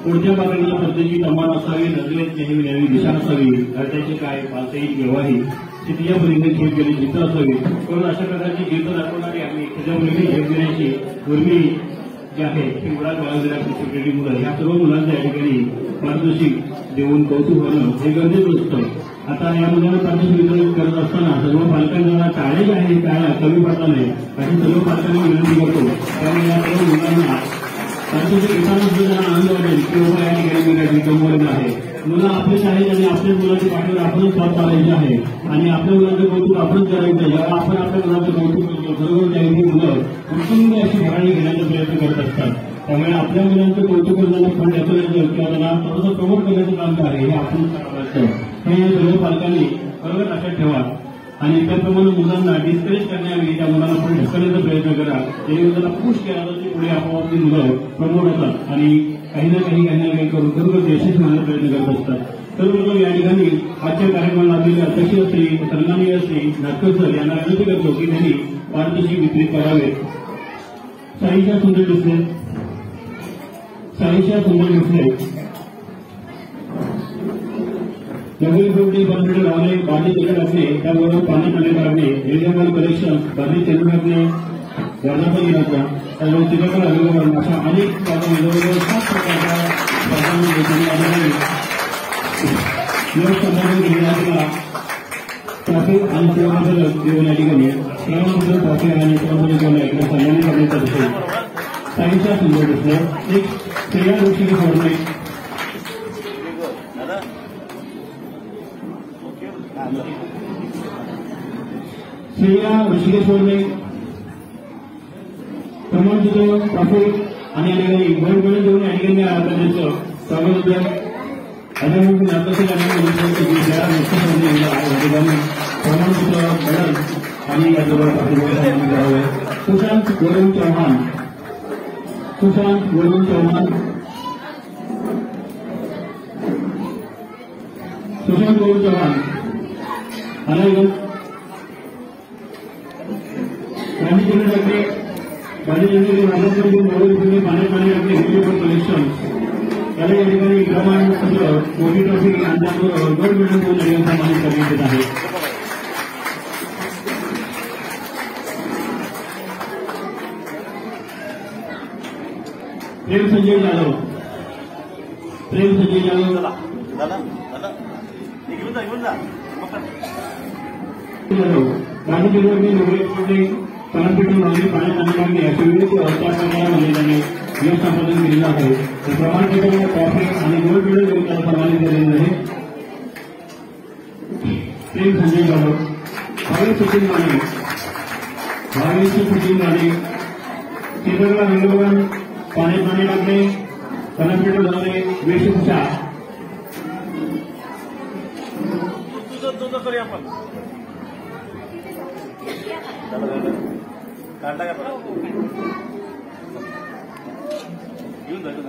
पुढच्या पात्रांना प्रत्येकी तमाम असावी, नजरेत नेहमी नवी दिशा असावी. घरच्याचे काय पालताई व्यवहारी, स्थितीच्या पलीकडे झेप गेली जिद्द असावी. पण अशा प्रकारची जिद्द दाखवणारी आणि त्याच्या पलीकडे झेप घेण्याची उर्मी जी आहे ती मुळात बाळगलेल्या सेक्रेटरी मुलं, ह्या सर्व मुलांच्या या ठिकाणी पारितोषिक देऊन कौतुक होणं हे गरजेचं असतं. आता या मुलांना पारितोषिक वितरण करत असताना सर्व पालकांना टाळे जे आहे त्याला कमी पडता नये अशी सर्व पालकांना विनंती करतो. त्यामुळे या सर्व मुलांना पारितोषिक घेताना सुद्धा आनंद वाटेल की बाबा या ठिकाणी मी कमवलेलं आहे. मुलं आपलेच आहेत आणि आपल्याच मुलांच्या पाठीवर आपणच स्वाद पाडायचे आहे आणि आपल्या मुलांचं कौतुक आपणच करायचं. जेव्हा आपण आपल्या मुलांचं कौतुक करतो बरोबर त्यावेळी मुलं उत्तुंग अशी भराणी घेण्याचा प्रयत्न करत असतात. त्यामुळे आपल्या मुलांचं कौतुक करताना फंड डेकोरेशन किंवा त्यांना थोडंसं प्रमोट करण्याचं काम आहे हे आपण करावं लागतं. हे सर्व पालकांनी बरोबर लक्षात ठेवा आणि त्याप्रमाणे मुलांना डिस्करेज करण्यावेळी त्या मुलांना पण ढकलण्याचा प्रयत्न करा. जेणेकरून त्यांना पुश केला तर ती पुढे आपोआप मुलं प्रमोट होतात आणि काही ना काही करून खरोखर यशस्वी होण्याचा प्रयत्न करत असतात. सर्वप्रथम या ठिकाणी आजच्या कार्यक्रमाला आपले अध्यक्ष श्री सन्माननीय श्री नाटकर सर यांना विनंती करतो की त्यांनी पारितोषिक वितरित करावे. साईशा सुंदर डिस्प्ले, साईशा सुंदर डिस्प्ले, नवीन ग्रुपने बनवलेले लावणे, बांधे तिकड असणे, त्याबरोबर पाणी पाणी काढणे, रेडिओ कलेक्शन, बांधे चेंडू टाकणे, वर्धापन दिनाचा, त्यामुळे चित्रकला अभिनवन अशा अनेक जवळजवळ 7 प्रकारच्या योग संबंधित विद्यार्थ्यांना ट्रॉफी आणि सेवाबद्दल देऊन या ठिकाणी सेवाबद्दल ट्रॉफी आणि सेवाबद्दल देऊन एकदा सन्मानित करण्याचा विषय साईच्या सुंदर दिसले. एक श्रेया ऋषिकेश वर्मे, श्रेया ऋषिकेश वर्मे प्रमाणपत्र ट्रॉफी आणि गोल्ड मेडल देऊन या ठिकाणी त्यांचं स्वागत होतं. प्रमाणपत्र मेडल आणि यासोबत सुशांत वरुण चौहान, सुशांत वरुण चौहान, सुशांत वरुण चौहान अनायगंज पाणी चेंडू टाकले, पाणी चेंडू महाराष्ट्रातील नवरी पाणी पाणी टाकले हेलिकॉप्टर कलेक्शन त्याला या ठिकाणी प्रमाणपत्र मोठी ट्रॉफी आणि त्याबरोबर गोल्ड मेडल देऊन सन्मानित करण्यात येत आहे. प्रेम संजय जाधव, प्रेम संजय जाधव गांधी जिल्ह्यामध्ये नोकरी कलापेटून नदी पाण्यात आणली लागली अशा विविध अवतारामध्ये त्यांनी यश संपादन केलेलं आहे. प्रमाणपत्र ट्रॉफी आणि गोल्ड मेडल देऊन त्याला सन्मानित केलेलं आहे. प्रेम संजय जाधव भावी सचिन माने केरळला वेगवेगळं पाणी लागले कलापेटून झाले वेशभूषा काढला का घेऊन जायचं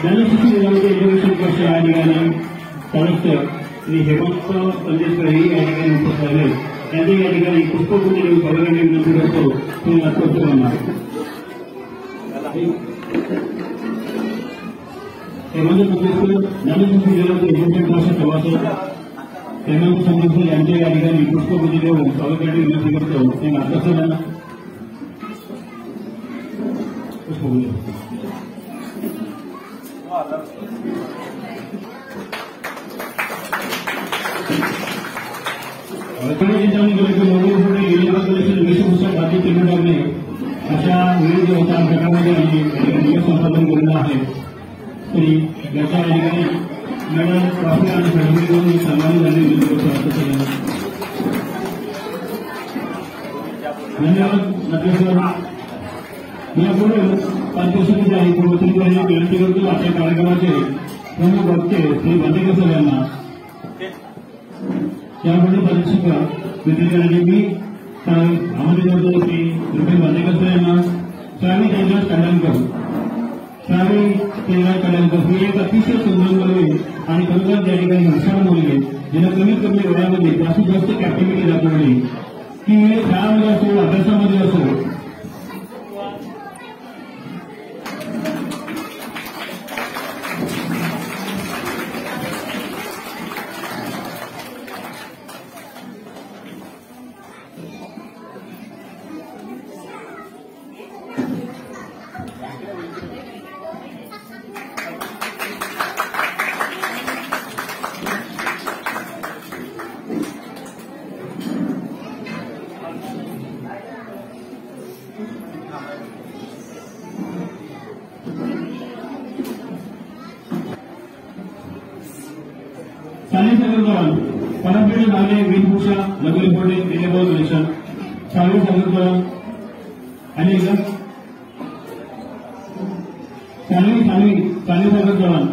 ज्ञानशिक्षण विभागाचे एज्युकेशन कोर्स या ठिकाणी सदस्य श्री हेमंत संदेशकरही या ठिकाणी उपस्थित राहिले. त्यांचे या ठिकाणी पुष्पगुच्छ देऊन परवानगी विनंती करतो. तुम्ही नागपूरचे म्हणणार हेमंत संदेशकर ज्ञानशिक्षण विभागाचे एज्युकेशन कोर्स सभासद हेमंत संदेशकर यांच्या या ठिकाणी पुष्पगुच्छ देऊन परवानगी विनंती करतो. ते नागपूरचे पुष्पगुच्छ वेशभूषा बाधित केंद्राने अशा विविध गटामध्ये संपादन केलेलं आहे. तरी याच्या ठिकाणी मेडल ट्रॉफी आणि सर्टिफिकेट देऊन सन्मानित झाले. धन्यवाद नटेश्वर. यापुढे 5 दिवसांची आहे पूर्वतंत्रने विनंती करतो आपल्या कार्यक्रमाचे प्रमुख वक्ते श्री बांदेकर सर यांना यापुढे परीक्षक विनंती करण्याची मी आमंत्रित करतो श्री रुपेश बांदेकर सर यांना. श्रावी देवराज कल्याणकर श्रावी देवराज कल्याणकर ही एक अतिशय सुंदर मुलगी आणि खरोखर त्या ठिकाणी हुशार मुलगी जिला कमीत कमी वेळामध्ये जास्तीत जास्त कॅपॅबिलिटी दाखवली की शाळामध्ये असो अभ्यासामध्ये असो. साने सागर जवान परमपीठ झाले वेशभूषा लगोरी फोडे दिलेबोल निरीक्षण साने सागर जवान आणि साने सागर जवान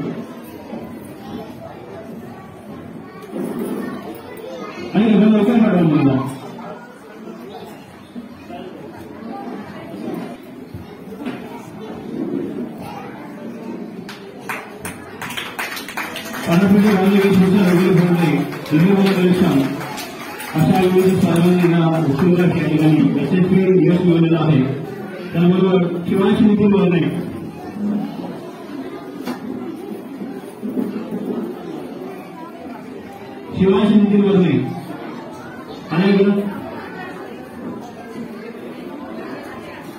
आणि एकदम लवकर पाठवून दिला. पाण्यापैकी झाले वेशभूषा लगोरी फोडणे दिलेबोल निरीक्षण अशा विविध स्पर्धांना उत्सुकता या ठिकाणी यशस्वी यश मिळवलेलं आहे. त्याबरोबर शिवांश नितीन वर्णे आणि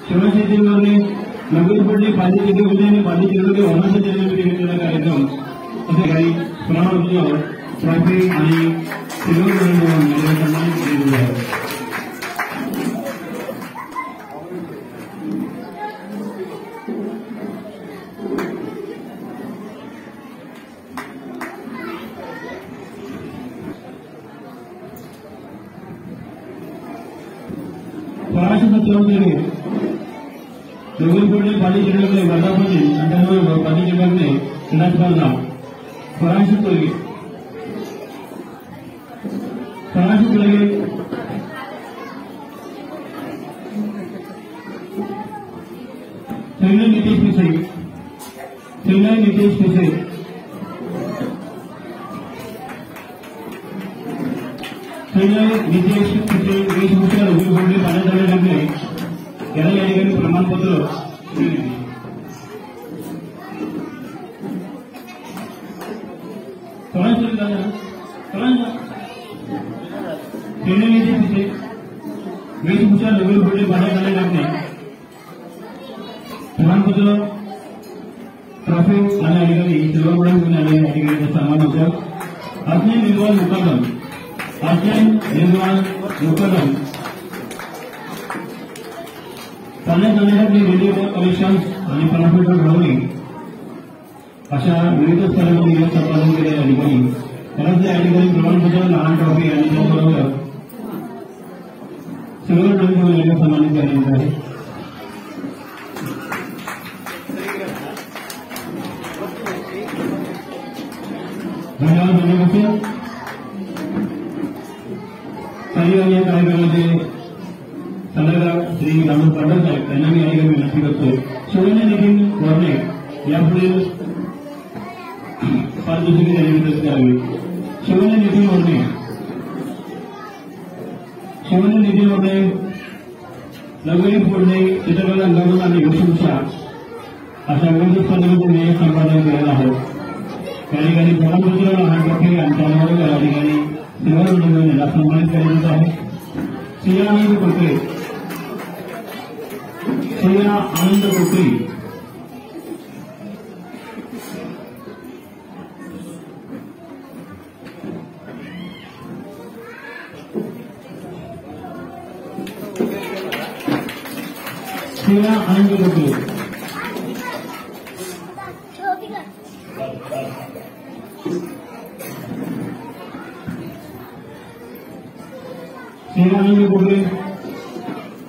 शिवांश नितीन वर्णे लगोरी फोडणे बाजी केली होते आणि बाजी केले होण्यासाठी घेतलेला कार्यक्रम असे काही प्रमाणपत्र ट्रॉफी आणि सिल्वर मेडल सन्मानित केलेले आहे. स्वराष्ट्र लगोरी फोडणे बाजी केले वर्धापने आणि त्यामुळे बाजी केल्याने क्रीडा स्पर्धा स्वराष्ट्र नितेश पिसे वेशभूषा लगोरी फोडणे पाण्यात झाले लागले याला या ठिकाणी प्रमाणपत्र तिथे वेशभूषा नवीन पुढे बाहेर आले लागणे प्रमाणपत्र ट्रॉफी आणि अधिकारी सर्व घेऊन आले अधिकाऱ्यांचा सामान होतं. अज्ञान निर्वाह मुकादम पाण्यात जाण्यासाठी रेल्वे कलेक्शन आणि प्रमाणपत्र घडवणे अशा विविध स्तरांवर नियम संपादन केलेले अधिकारी त्याला अधिकारी प्रमाणपत्र लहान ट्रॉफी आणि त्याबरोबर सिल्वर ट्रॉफी घेऊन सन्मानित करण्यात आहे. धन्यवाद. काही या कार्यक्रमाचे सल्लागार श्री रामदास पाटील साहेब यांना मी अधिकारी विनंती करतोय. शिवण्य नितीन वर्णे यापुढील 5 दिवसांनी त्यांनी विनंती करावी. शिवण्य नितीन वर्णे लगोरी फोडणे चित्रकला अंगावरून आणि वेशभूषा अशा विविध स्पर्धेमध्ये नियम संपादन केलेला आहे. त्या ठिकाणी प्रमाणपत्र लहान ट्रॉफी आणि त्याबरोबर अधिकारी सिल्वर घेऊन याला सन्मानित करण्यात आहे. सिया आनंद कोकरे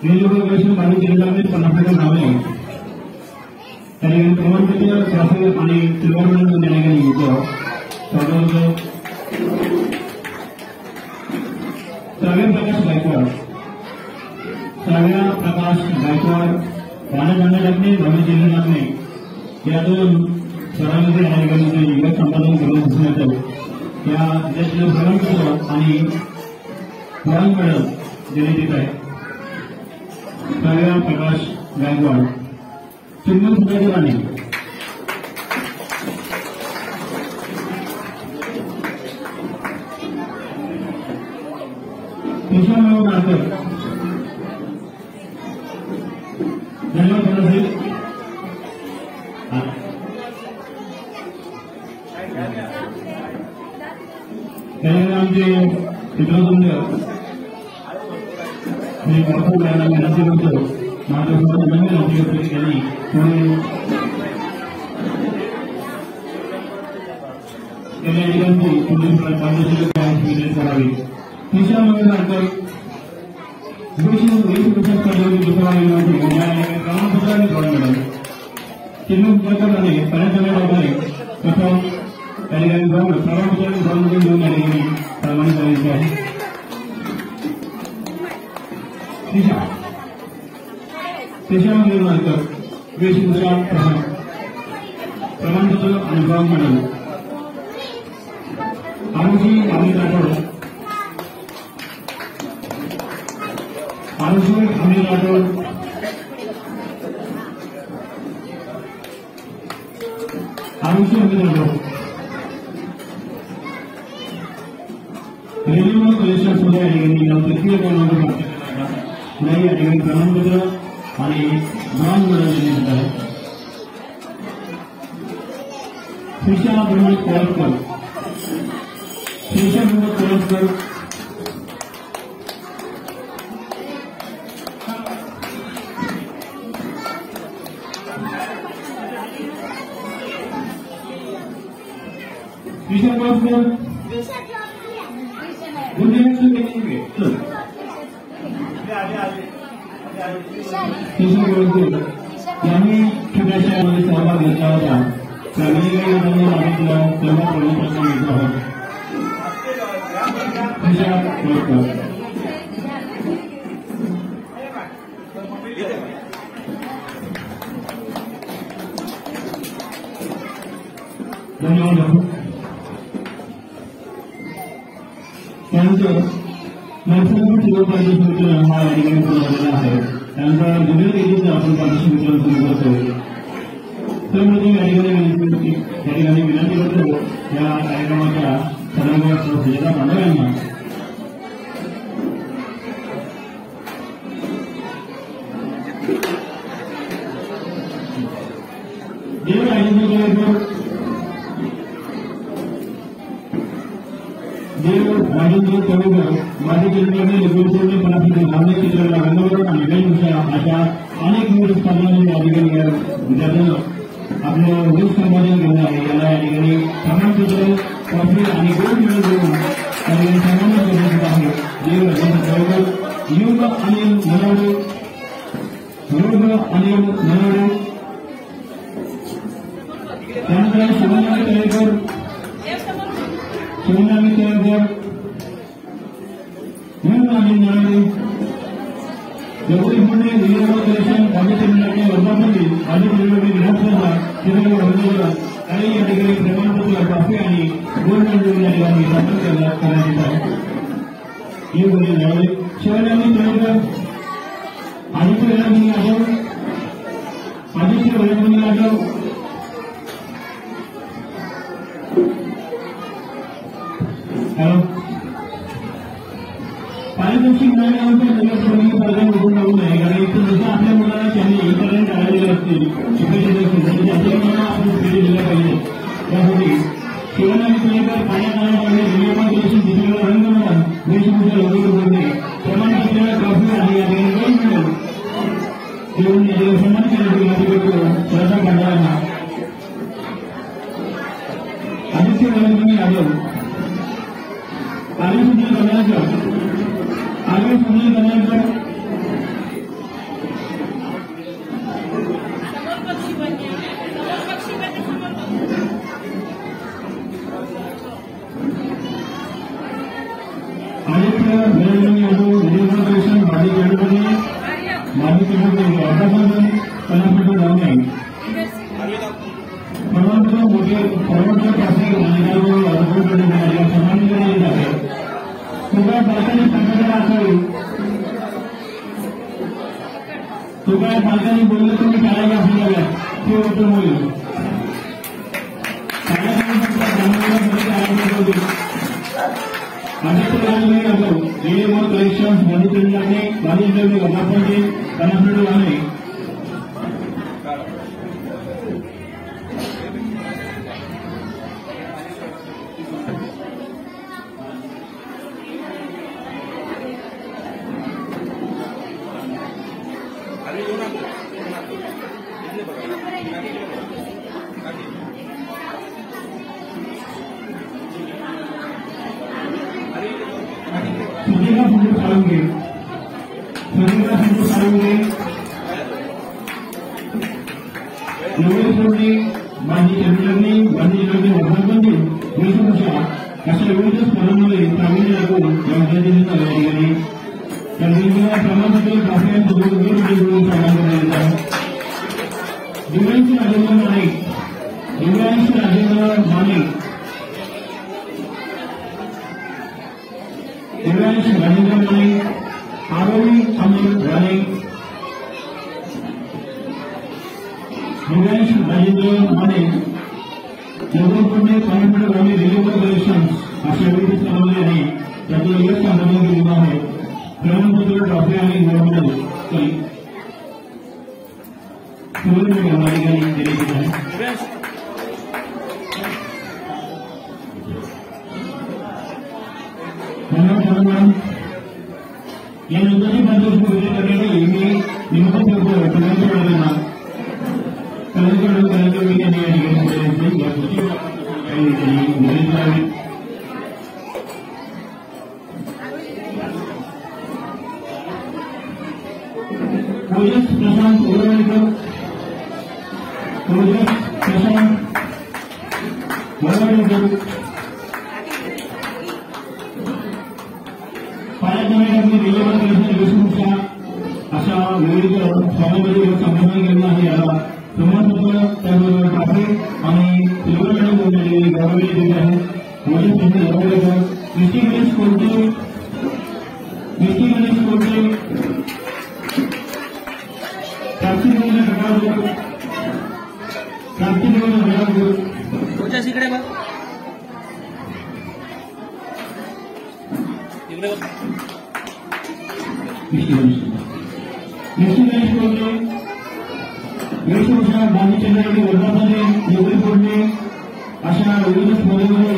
रेल्वे बाहेर जिल्ह्यामध्ये 50 नावे आहेत. त्या ठिकाणी प्रमाणपत्र ट्रॉफी आणि सिल्वर मेडल त्या ठिकाणी होतं. श्राव्या प्रकाश गायकवाड पाण्यात जाण्यासाठी भव्य जिल्ह्याने या 2 स्वरांमध्ये या ठिकाणी निवड संपादन करून दिसून येतं. त्या प्रमाणपत्र आणि ब्रॉन्झ मेडल देण्यात येत आहे. श्राव्या प्रकाश गायकवाड चिन्मय सुधाकर राणे केशवराव नाडकर धन्यवाद. त्यामुळे आमचे चित्रसुंदर मी भरपूर यायला विनंती करतो. महाराष्ट्रात नवीन अधिकारी यांनी पुढे गेल्या ठिकाणी पुढील पारदर्शक करावी. तिसऱ्या महिन्यानंतर वेशभूषा स्पर्धेमध्ये प्रमाणपत्र आणि ब्रॉन्झ मेडल चिन्मय सुधाकर पर्यटनाद्वारे प्रथम त्या ठिकाणी प्रमाणपत्र आणि ब्रॉन्झ मेडल घेऊन या ठिकाणी सन्मानित करायचे आहे. त्याच्यानंतर वेशभूषा प्रमाणपत्र आणि bronze medal Aarushi Amit Rathod railway collection सुद्धा या ठिकाणी तृतीय क्रमांक नाही या ठिकाणी प्रमाणपत्र आणि ब्रॉन्झ मेडल देण्यात आहे. श्रीशा प्रमोद कोळसकर यांनी छोट्याशामध्ये सहभाग घेतला होता. त्यावेळी मागितलं तेव्हा प्रमुख घेतला होता. धन्यवाद. त्यानंतर नैसर्गिक शिवपार्टी समितीला हा या ठिकाणी सुरू झालेला आहे. त्यानंतर जुन्या देवीचं आपण पार्टी समितीला सुरू करतोय. त्यामध्ये या ठिकाणी त्या ठिकाणी विनंती करतो या कार्यक्रमाच्या सर्व सुविधा मंडळांना देव राजेंद्र केळकर माझे चित्रपट गुरुपूर्णे पराठीचे धार्मिक चित्रकला रंगवरून आणि वेशभूषा अशा अनेक विविध स्पर्धांमध्ये अधिकारी विद्यार्थ्यांना आपलं वीज संपादन घेऊन आहे. याला या ठिकाणी प्रमाणपत्र ट्रॉफी आणि गोल्ड मेडल देऊन त्या ठिकाणी सन्मानित करण्यात आहे. देव राजेंद्र केळकर, युग अनिल नरवडे, त्यानंतर शिवनामी केळकर, युग अनिल नरवडे, गौरी पुणे विजयवाडा कलेक्शन राज्याचे मिळाले वर्धापती आधी परिवर्तन विधानसभा चित्रकला रंगवला आणि या ठिकाणी प्रमाणपत्र ट्रॉफी आणि गोल्ड मेडल या ठिकाणी स्थापन करण्यात आहे. युग अनिल नरवडे, शिवनामी केळकर, आदित्य वेळामणी यादव, पारितोषिक मिळाल्यानंतर निवडणुकीचे प्रधान उठून लागू नये. कारण इथं जसं आपल्या मुलाला त्यांनी इतरांनी टाळलेले असतील शिकायचे असतील त्याच्या मुलांना आपण स्थिती दिल्या पाहिजे. त्यासाठी शिवनामी केळकर पाण्यात आणण्यामध्ये विनियमन कलेक्शन चित्रकला रंगवणार वेशभूषा लोगो बोलणे प्रमाणपत्र ट्रॉफी आणि या ठिकाणी गोल्ड मेडल देऊन या ठिकाणी सन्मान करण्याची विनंती करतो श्रद्धा खंडाळांना. आदित्य वेळामणी यादव, आगे सुनील कल्याणकर, आदित्य वेळामणी यादव, विजयवाडा कलेक्शन माजी खेळपती वर्धापन कलापटू लावणे प्रमाणपत्र मोठे प्रमाणपत्र ट्रॉफी आणि सन्मानित करण्यात येत आहे. तुकाळ पालकांनी संघटना असावी. तुकाळ पालकांनी बोललं तुम्ही टाळायला असलेल्या ते उत्तर होईल. आदित्य वेळामणी यादव, विजयवाडा कलेक्शन माजी खेळपती वर्धापन कलापटू लावणे सुजिता संजू साळुंगे, नवले सोडणे माजी चंद्रनी माजी वर्धापन वेशभूषा अशा विविध स्पर्धांमध्ये प्रावीण्य लागून या विद्यार्थ्यांना या ठिकाणी त्या विद्यार्थ्यांना प्रमाणपत्र ट्रॉफी आणि गोल्ड मेडल देऊन सन्मान करण्यात येत आहे. दिव्यांशी राजेंद्र माने, आरोही अमोल राणे, दिव्यांश राजेंद्र माने, जगदपूरने पाणीपट ग्रामीण रिन्युएबल कलेक्शन अशा विविध स्पर्धांमध्ये आहे. त्यातून यश संपादन केलेलं आहे. प्रमाणपत्र ट्रॉफी आणि गोल्ड मेडल दिले आहे. या नंतरची पारितोषिक विजय करण्यासाठी मी निमंत्रण करतो कल्याणकर यांनी या ठिकाणी या गोष्टी मदत करावी. ओजस प्रशांत ओरवणकर, पाण्यात विजयवाडा कलेक्शन वेशभूषा अशा विविध स्पर्धांमध्ये संबोधन केलं आहे. याला प्रमाणपत्र त्याबरोबर ट्रॉफी आणि सिल्वर मेडल देण्यात गौरवले गेले आहे. ओजस प्रशांत ओरवणकर, मिस्टी गणेश कोलते, कार्तिक गणेश गणेश इकडे बघ, इकडे बघ. वेशभूषा बांधीचंद्राकडे वर्धापने नोकरी फोडणे अशा विविध स्पर्धेमध्ये या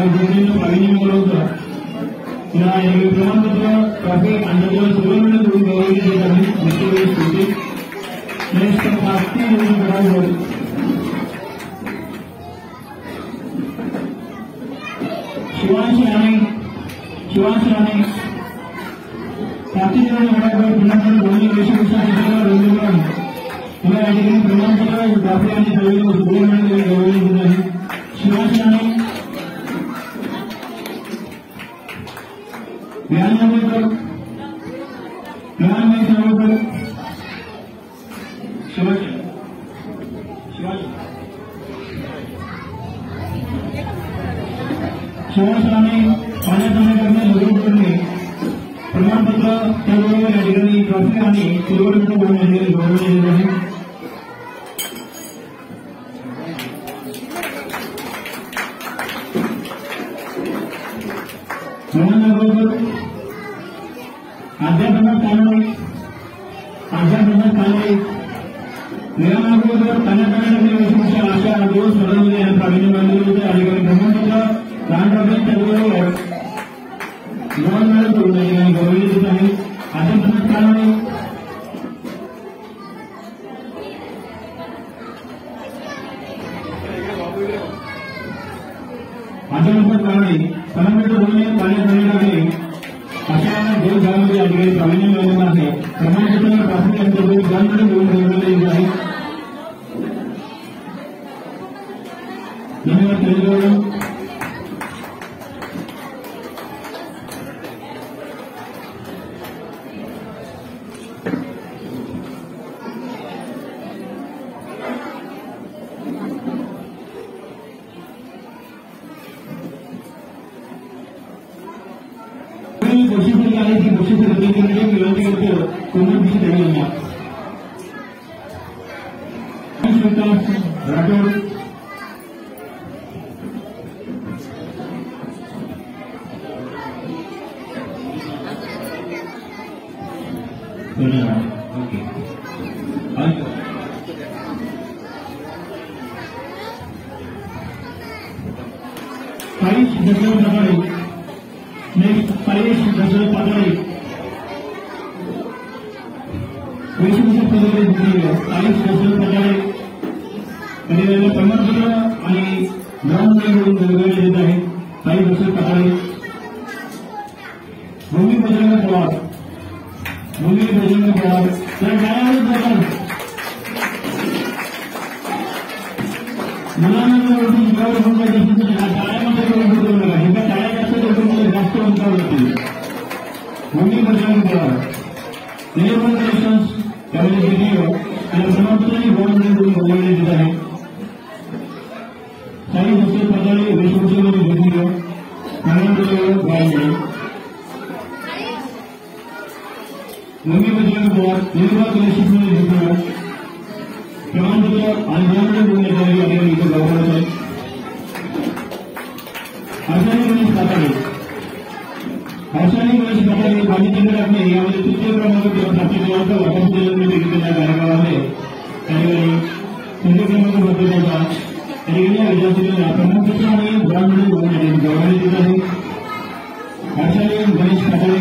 विद्यार्थ्यांना प्रावीण्य मिळवलं होतं. तिला यावेळी प्रमाणपत्र, ट्रॉफी आणि त्याला सुवर्ण देऊन गौरविले जात आहे. निश्चितच होते शिवांश राणे प्राप्तीकरण घडाकडे पुण्याकडे दोन्ही वेशभूषा रंगीकरण तुला या ठिकाणी प्रमाणपत्र, ट्रॉफी आणि सुवर्ण गौरविले जात आहे. शिवांश राणे, विहान नागवेकर, विहान नागवेकर, शिवांश राणे पाण्यात जाण्याकरता नोकरी करणे प्रमाणपत्र, त्याबरोबर या ठिकाणी ट्रॉफी आणि सिल्वर मेडल म्हणून या ठिकाणी गौरवले जात आहे. विहान नागवेकर अध्यापनात कानडे विहानाबरोबर पाण्यात वेशभूषा अशा दोन स्पर्धांमध्ये यांना प्रावीण्य मिळालेले होते. अधिकारी प्रमाणपत्र, लहान ट्रॉफी, त्याचबरोबर दोन मेडल करून या ठिकाणी गौरवले जात आहे. अध्यापनात कानडे, सलामीटर बोलणे पाण्यात लागले अशा दोन खेळामध्ये या ठिकाणी प्रावीण्य मिळवलेलं आहे. प्रमाणपत्र, ट्रॉफी अंतर्गत 2 मेडल मिळवून गौरवले येत आहे. धन्यवाद. तेलगवडम बक्षीस आहे की बक्षीस करण्याची विनंती करतो. कोणती त्यांना राठोड, साईश दशरथ पाताळे, नेक्स्ट साईश दशरथ पाताळे वेशभूषा स्पर्धेमध्ये जिंकलेले साईश दशरथ पाताळे त्यांनी प्रमाणपत्र आणि ब्राउन मेडल म्हणून गौरवले येत आहे. साईश दशरथ पाताळे. भूमी बजरंग पवार, तर मुलांना उंचावर टाळ्यामध्ये करू नका. एका टाळ्या जास्त उंचावर होतील. भूमी बजरंग पवार, कलेक्शन्स त्यामध्ये व्हिडिओ आणि प्रमाणपत्रांनी गोल्ड मेडल गौरवले येत आहे. साई दशरथ पाताळे वेशभूषेमध्ये व्हिडिओ, प्रमाणपत्र, गोल्ड मेडल. भूमी बजरंग पवार निर्वाह कलेक्शन्समध्ये व्हिडिओ, प्रमाणपत्र आणि गोल्ड मेडल मिळवण्याच्या अधिकारी इथे गौरवण्यात आहे. हर्षाली गणेश पाताळे बांधीचंद्र आपले यामध्ये तृतीय क्रमांक प्राप्त केल्यानंतर वापस जिल्ह्यामध्ये घेतलेल्या कार्यक्रमामध्ये त्यावेळी तृतीय क्रमांक भरलेला या विद्यार्थ्यांना प्रमाणपत्र आणि ब्राउन मेडल गौरवण्यात येत आहे. हर्षाली गणेश पाताळे.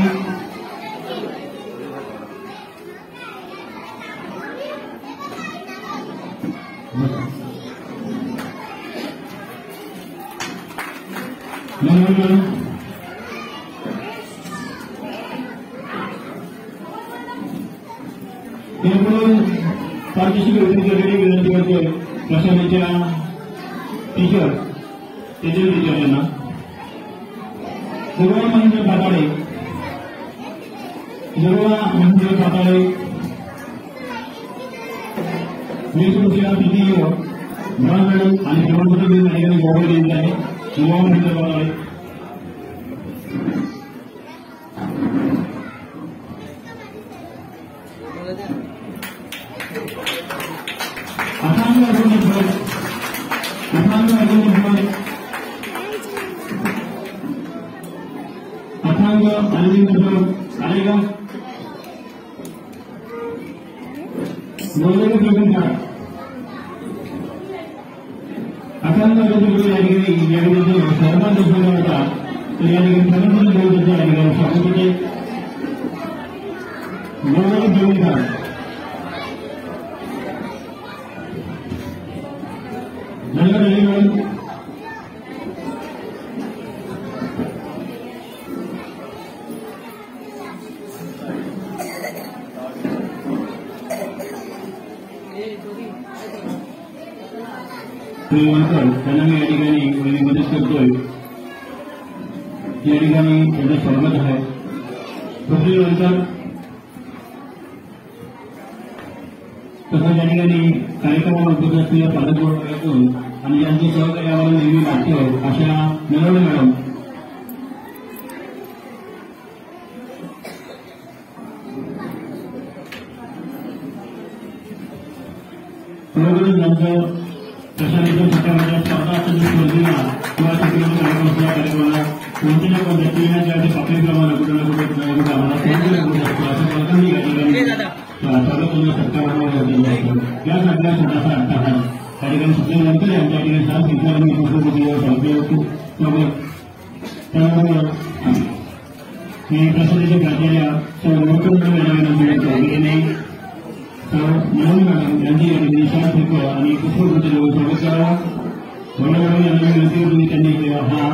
त्याकडून पार्टिसिपेट करण्यासाठी विनंती करते प्रशालेच्या टीचर यांना. जगवा महेंद्र पाताळे वेशभूषा सीटीओ ब्राउन मेडल आणि प्रमाणपत्र देऊन या ठिकाणी गौरवले येत आहे. जगवा महेंद्र पाताळे. असांग अर्जुन अथांग अरविंद आलेगाव मोदक प्रवीण अथांग या ठिकाणी सहभाग दर्शवला होता तर या ठिकाणी प्रबंधन घेऊन या ठिकाणी स्वागत होते मोदक प्रवीण नगर अलीगड त्यांना मी या ठिकाणी मदत करतोय या ठिकाणी त्यांचं स्वागत आहे नंतर तसंच या ठिकाणी कार्यक्रमाला उपस्थित असलेल्या पालकवर्गातून आणि यांचे सहकारी आम्हाला नेहमी लागतं अशा नरवणे मॅडम नंतर प्रशालेच्या सकाळच्या स्पर्धा स्पर्धेला किंवा कार्यक्रमाला कोणत्या पद्धतीने ज्या पातळीप्रमाणे कुठे ना कुठे आम्हाला या सगळ्या छोटासा अट्टाहास त्या ठिकाणी सुटल्यानंतर यांच्या ठिकाणी सात शिक्षकांनी संपले होते त्यामुळे मी प्रशालेच्या प्राचार्या म्हणून मॅडम यांची या ठिकाणी शाळा शिकवा आणि पुष्पवृत्ती स्वागत करावा मॅडम यांना विनंती होती त्यांनी हा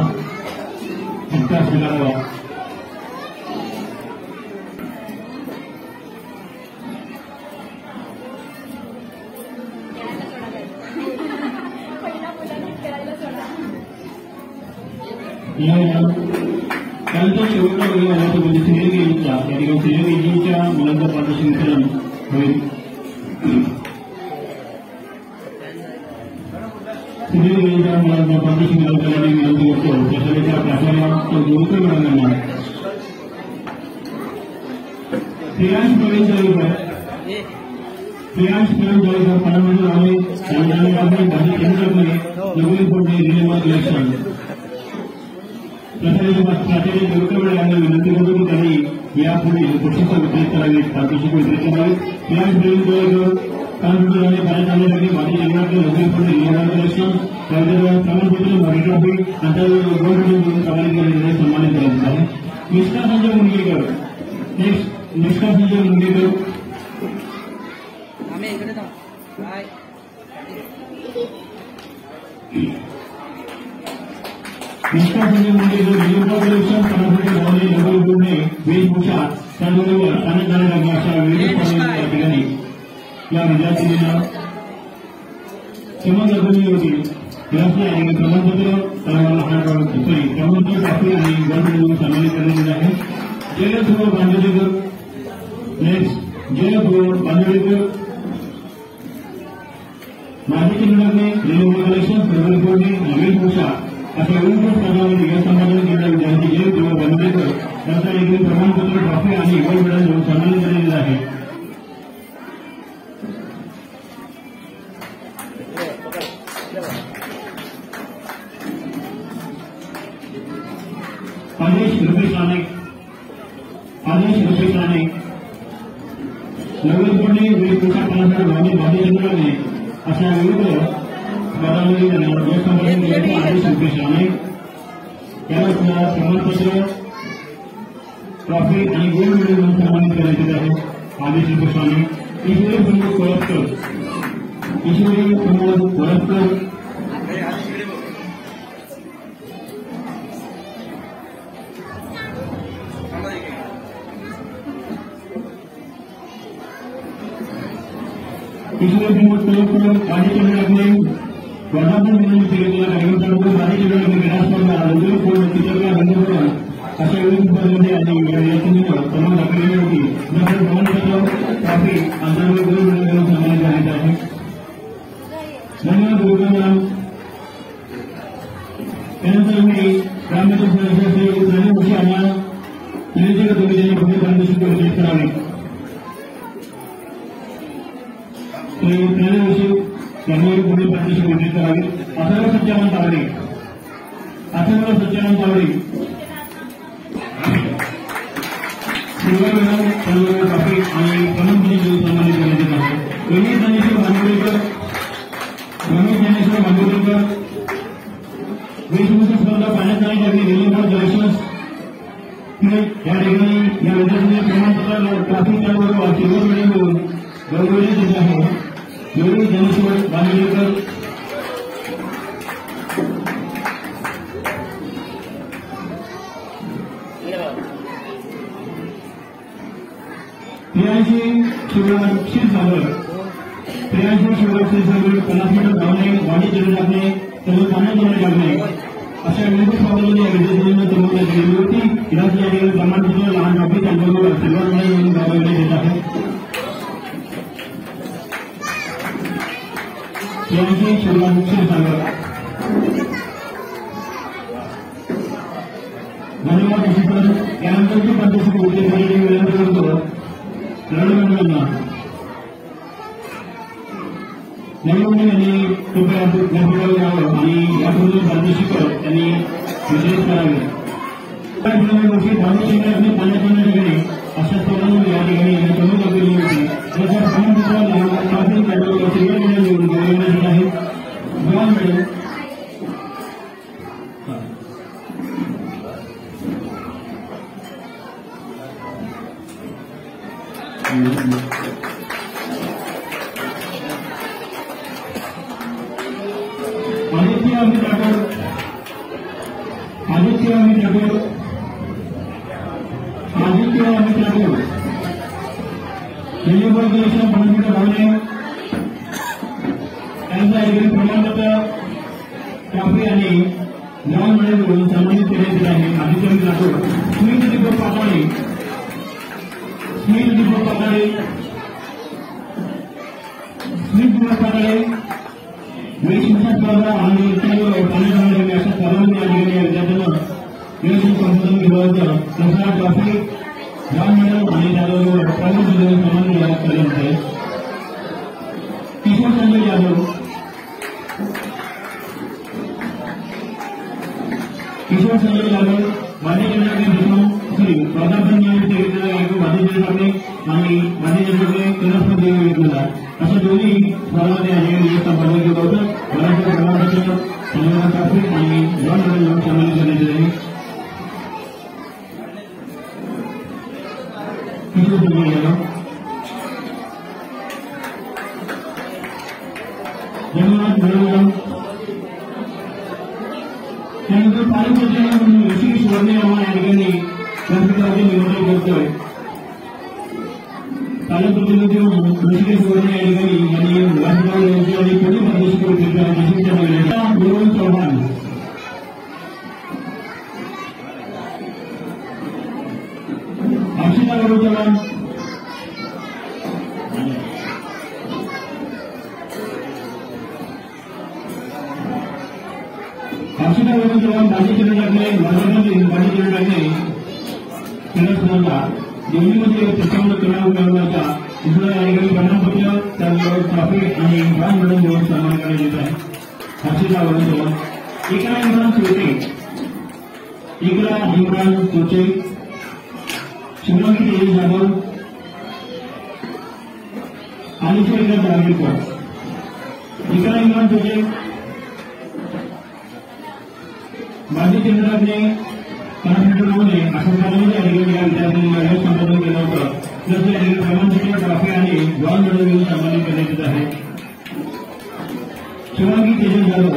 सत्कार स्वीकारावा त्यानंतर शेवटला वेळ आला तो म्हणजे सिनियर केजीचा या ठिकाणी सिनियर केजीच्या मुलांचं पार्टिशन वितरण होईल सिनियर केजीच्या मुलांचं पार्टिशन वितरण करण्याची विनंती करतो प्रशालेच्या प्राचार्या जोडकर मॅडमांना श्रेयांश प्रवीण जळीकर पालकमंत्री आले त्यांनी भाजी केंद्राकडे नवीन कोणते जिल्ह्यामध्ये इलेक्शन प्राचार्य जोडकर यांना विनंती करतो की त्यांनी यापुढे पुस्तकं वितरित करावीत पारितोषिक वितरित करावीत श्रेयांश प्रवीण जळीकर कानपूरमध्ये भारत आणण्यासाठी भाजी केंद्राकडे नवीन कोणते जिल्ह्यामध्ये इलेक्शन प्रमाणपत्र मॉनिटरफी नंतर गव्हर्नमेंट प्रमाणित केलेले सन्मानित करायचे आहे निष्ठा संजय मुंडगेकर निष्ठा संजय मुंडगेकर निष्ठा संजय मुंडगेकर निवडणूक इलेक्शन प्रमाणपत्र भरणे नगर जोडणे वेशभूषा त्याचबरोबर स्थानिक कार्यक्रम अशा विविध स्पर्धेच्या या ठिकाणी या विद्यार्थिनींना समज दाखवली होती त्यासाठी आणि प्रमाणपत्र प्रमाणपत्र टाकले आणि गव्हर्नमेंट सन्मानित करण्यात आहे जयपूर बांधवडेकर नेक्स्ट जयपूर बांधवडेकर माजी केंद्राने निवडणूक इलेक्शन फेब्रुवारी कोर्टने नवीन भूषा अशा विविध स्पर्धांमध्ये गैरसंपादन केलेल्या विद्यार्थी जयपूर बांधवडेकर यांचा एक प्रमाणपत्र ट्रॉफी आणि गोल्ड मेडल देऊन सन्मानित केलेले आहे आदेश रुपेश राणे नवीन पुणे वेशभूषा कलाकार भावी भाजी केंद्राने अशा विविध स्पर्धांमध्ये त्यांना गैरसंपादन केल्याचे आदेश रुपेश राणे याला प्रमाणपत्र ट्रॉफी आणि गोल्ड मेडल देऊन सन्मानित करायचे आहे आदेश रुपेश राणे ईश्वरी प्रमोद कोळपकर ईश्वरी प्रमोद कोळपकर भाजी केंद्राने वर्धापन दिनानिमित्त घेतलेल्या कार्यक्रमाबरोबर भाजी केंद्राने क्रीडा स्पर्धा रंगोली पूर्ण चित्रकला रंगपूर्ण अशा विविध स्पर्धेमध्ये आणि याचिकेनं सन्मान दाखवलेली होती नंतर प्रमाणपत्र ट्रॉफी अंतर्गत गोल्ड मेडल देऊन सन्मानित करण्यात आहे धन्यवाद गुरुप्रणाम त्यानंतर मी ग्रामपंचायत वर्षी आम्हाला विनंती करतो की त्यांनी पुढे पारितोषिक वितरित करावे पहिल्या वर्षी त्यांनी पुढे पारितोषिक वितरित करावे Atharva Satyanand Tawde silver medal silver trophy आणि प्रमुख सन्मानित करण्यात येत आहे. गणेश ज्ञानेश्वर भांडुरकर वेशभूषा स्पर्धा पाण्यात नाही लागली रेल्वे जलशस या ठिकाणी या विद्यार्थ्यांनी प्रमाणपत्र ट्रॉफी त्याबरोबर सिल्वर मेडल मिळवून गौरवण्यात येत आहे. गणेश ज्ञानेश्वर भांडुरकर प्रियांशी शिवराज क्षीरसागर 50 मीटर धावणे वाढी लागणे तसेच पाण्यात उड्या लागणे अशा विविध स्पर्धांमध्ये या विद्यार्थ्यांना जमवण्यात गेली होती. याच या ठिकाणी प्रमाणपत्र लहान ट्रॉफी त्यांच्याबरोबर सिल्वर मेडल म्हणून गौरवण्यात येत आहे. प्रियांशी शिवराज क्षीरसागर धन्यवाद. अशी त्यानंतरची पद्धतीची उद्देशाची विनंती करतो लढवणाऱ्यांना नवीन यांनी कृपया व्यासपीठावर यावं आणि यापूर्वी प्रादेशिक त्यांनी विजय करावे. वर्षी धावणे पाण्याच्या ठिकाणी अशा स्पर्धांमध्ये या ठिकाणी कमी केली होती. त्याच्या प्रमाणपत्राला ट्रॉफी सिल्वर मेडल मिळवून गौरवण्यात येत आहे. Bronze medal Aditya Amit Rathod railway जलशस 50 मीटर धावणे त्यांचा एक प्रमाणपत्र ट्रॉफी आणि ब्रॉन्झ मेडल मिळवून सन्मानित करण्यात येत आहे. आदित्य अमित राठोड स्मित दीपक पाताळे वेशभूषा स्पर्धा आणि पाण्याच्या अशा स्पर्धांमध्ये या ठिकाणी विद्यार्थ्यांना व्यवस्थित संशोधन केलं होतं. तसा ट्रॉफी ब्रॉन्झ मेडल आणि त्याबरोबर प्रमुख सन्मान करण्यात आहे. किशोर संजय यादव माजी प्रधान माजी ठाकरे आणि माजी कैलासपती विठला अशा दोन्ही स्पर्धांमध्ये आणि संपादन केलं होतं. मराठी प्रमाणपत्र संमेलन ट्रॉफी आणि ब्रॉन्झ मेडल म्हणून सन्मानित करण्यात येत आहे. किशोर संजय यादव धन्यवाद. मिळवून त्यानंतर पालकमंत्री ऋषिकेश वर्णे यांना या ठिकाणी व्यासपीठावरती निमंत्रण करतोय. पालकप्रतिनिधी ऋषिकेश वर्णे या ठिकाणी यांनी व्यासपीठावर यायचे आणि पुढील प्रादेशिक मिळवून चव्हाण हर्षिता वरुण चव्हाण माजी क्रीडाकडे माजी क्रीडाकडे क्रीडा स्पर्धा दोन्हीमध्ये 53 क्रमांक मिळवण्याचा दुसरा या ठिकाणी प्रमाणपत्र त्याबरोबर ट्रॉफी आणि ब्रॉन्झ मेडल मिळवून सन्मान करण्यात येत आहे. हर्षिता वरुण चव्हाण इकरा इम्रान चोचे शुभांगी तेज जाधव आलिशा इकरा जागीरकर इकरा इम्रान चोचे माजी केंद्राने 50 मीटरमध्ये अशा स्पर्धांमध्ये या ठिकाणी या विद्यार्थ्यांनी संपादन केलं होतं. जसं या ठिकाणी प्रमाणपत्र ट्रॉफी आणि ब्रॉन्झ मेडल मिळवून सन्मानित करण्यात येत आहे. शुभांगी तेज जाधव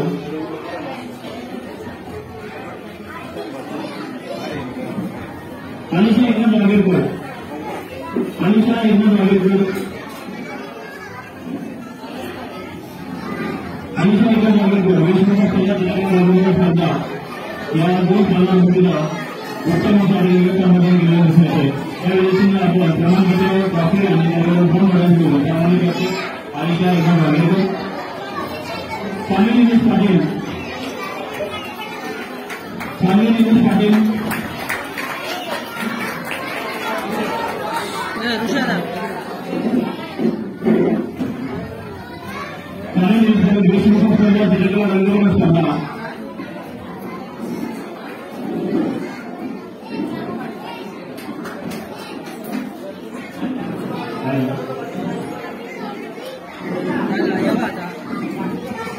आलिशा इकरा जागीरकर वेशभूषा स्पर्धा या 2 स्पर्धांपैकीला उत्तम अशा रेल्वेमध्ये गेलेलं दिसत आहे. त्या विद्यार्थ्यांना आपण प्रमाणपत्र ट्रॉफी आणि त्याबरोबर ब्रॉन्झ मेडल मिळवून त्यामध्ये आलिशा इकरा जागीरकर सामी निलेश पाटील वेशभूषा स्पर्धा जिल्हा रंगवून स्पर्धा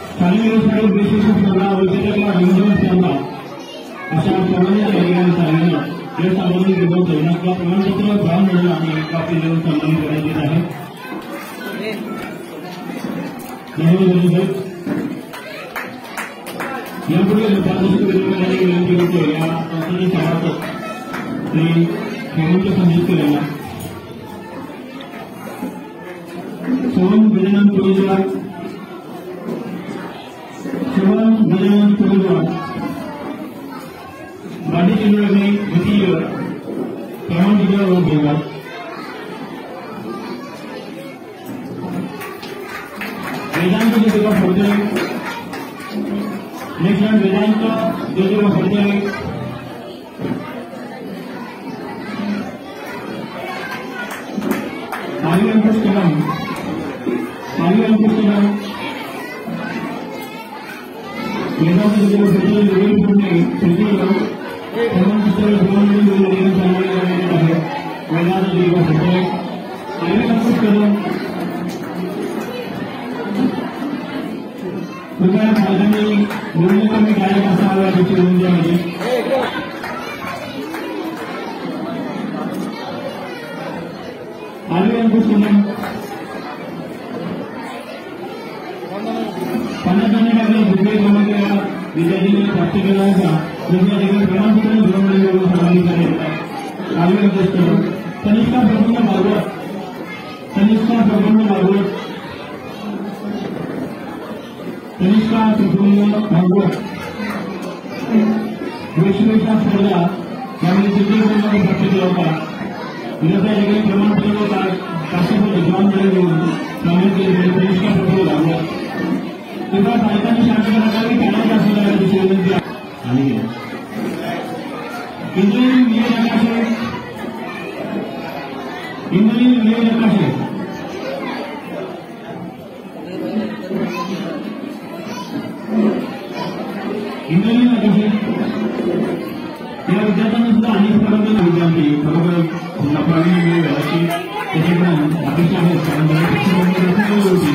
स्थानिक व्यवसाय विशेष स्पर्धा वैद्यकीय अनुदान स्पर्धा अशा सर्वांनी या ठिकाणी सांगितलं हे सामान्य विभाग जैनातला प्रमाणपत्र प्राण मिळेल आणि ट्रॉफी देऊन सन्मानित करण्यात येत आहे. यापुढे विनंती होते या संस्थेचे समर्थक श्री हेमंत संजितकर यांना सोहम गजानन पुरेजवार गांधी जिल्हा में द्वितीय प्रमाणपत्र और देगा. वेदांत जो जगह पढ़ते हैं नेक्स्ट टाइम वेदांत जो जगह पढ़ते हैं आगे अंकुश कदम वेदांत जो जगह पढ़ते हैं लोगों को तृतीय प्रमाणपत्र देण्यात आहे. वेदांत जो जगह पढ़ते हैं आगे अंकुश कदम कृपया पालकांनी निवडणुकांनी काय असावा याची नोंद द्यावी. आगे अंकुश कदम 50 जणांनी दुसरे क्रमांकाला विद्यार्थ्यांनी प्राप्त केला होता. दुसऱ्या ठिकाणी प्रमाणपत्र मिळवण्यासाठी सन्मानित करण्यात येतात. आगे अंकुश कदम तनिष्का प्रबंध भागवत वैश्विकता स्पर्धा यामध्ये तृतीय क्रमांक प्राप्त केला होता. दुसऱ्या ठिकाणी प्रमाणपत्र काशीमध्ये जबाबदारी देऊन सन्मानित केले. तनिष्का प्रबंध भागवत कृपया पालकांनी शाळेच्या प्रकारे खेळायचे असलेल्या याची विनंती आणि इंजिनिअरिंग विजय नकाशे या विद्यार्थ्यांना सुद्धा अनेक प्रकारचे विद्यार्थी खरोखर नफावी मिळेल अशी त्याची पण अपेक्षा आहे. कारण होती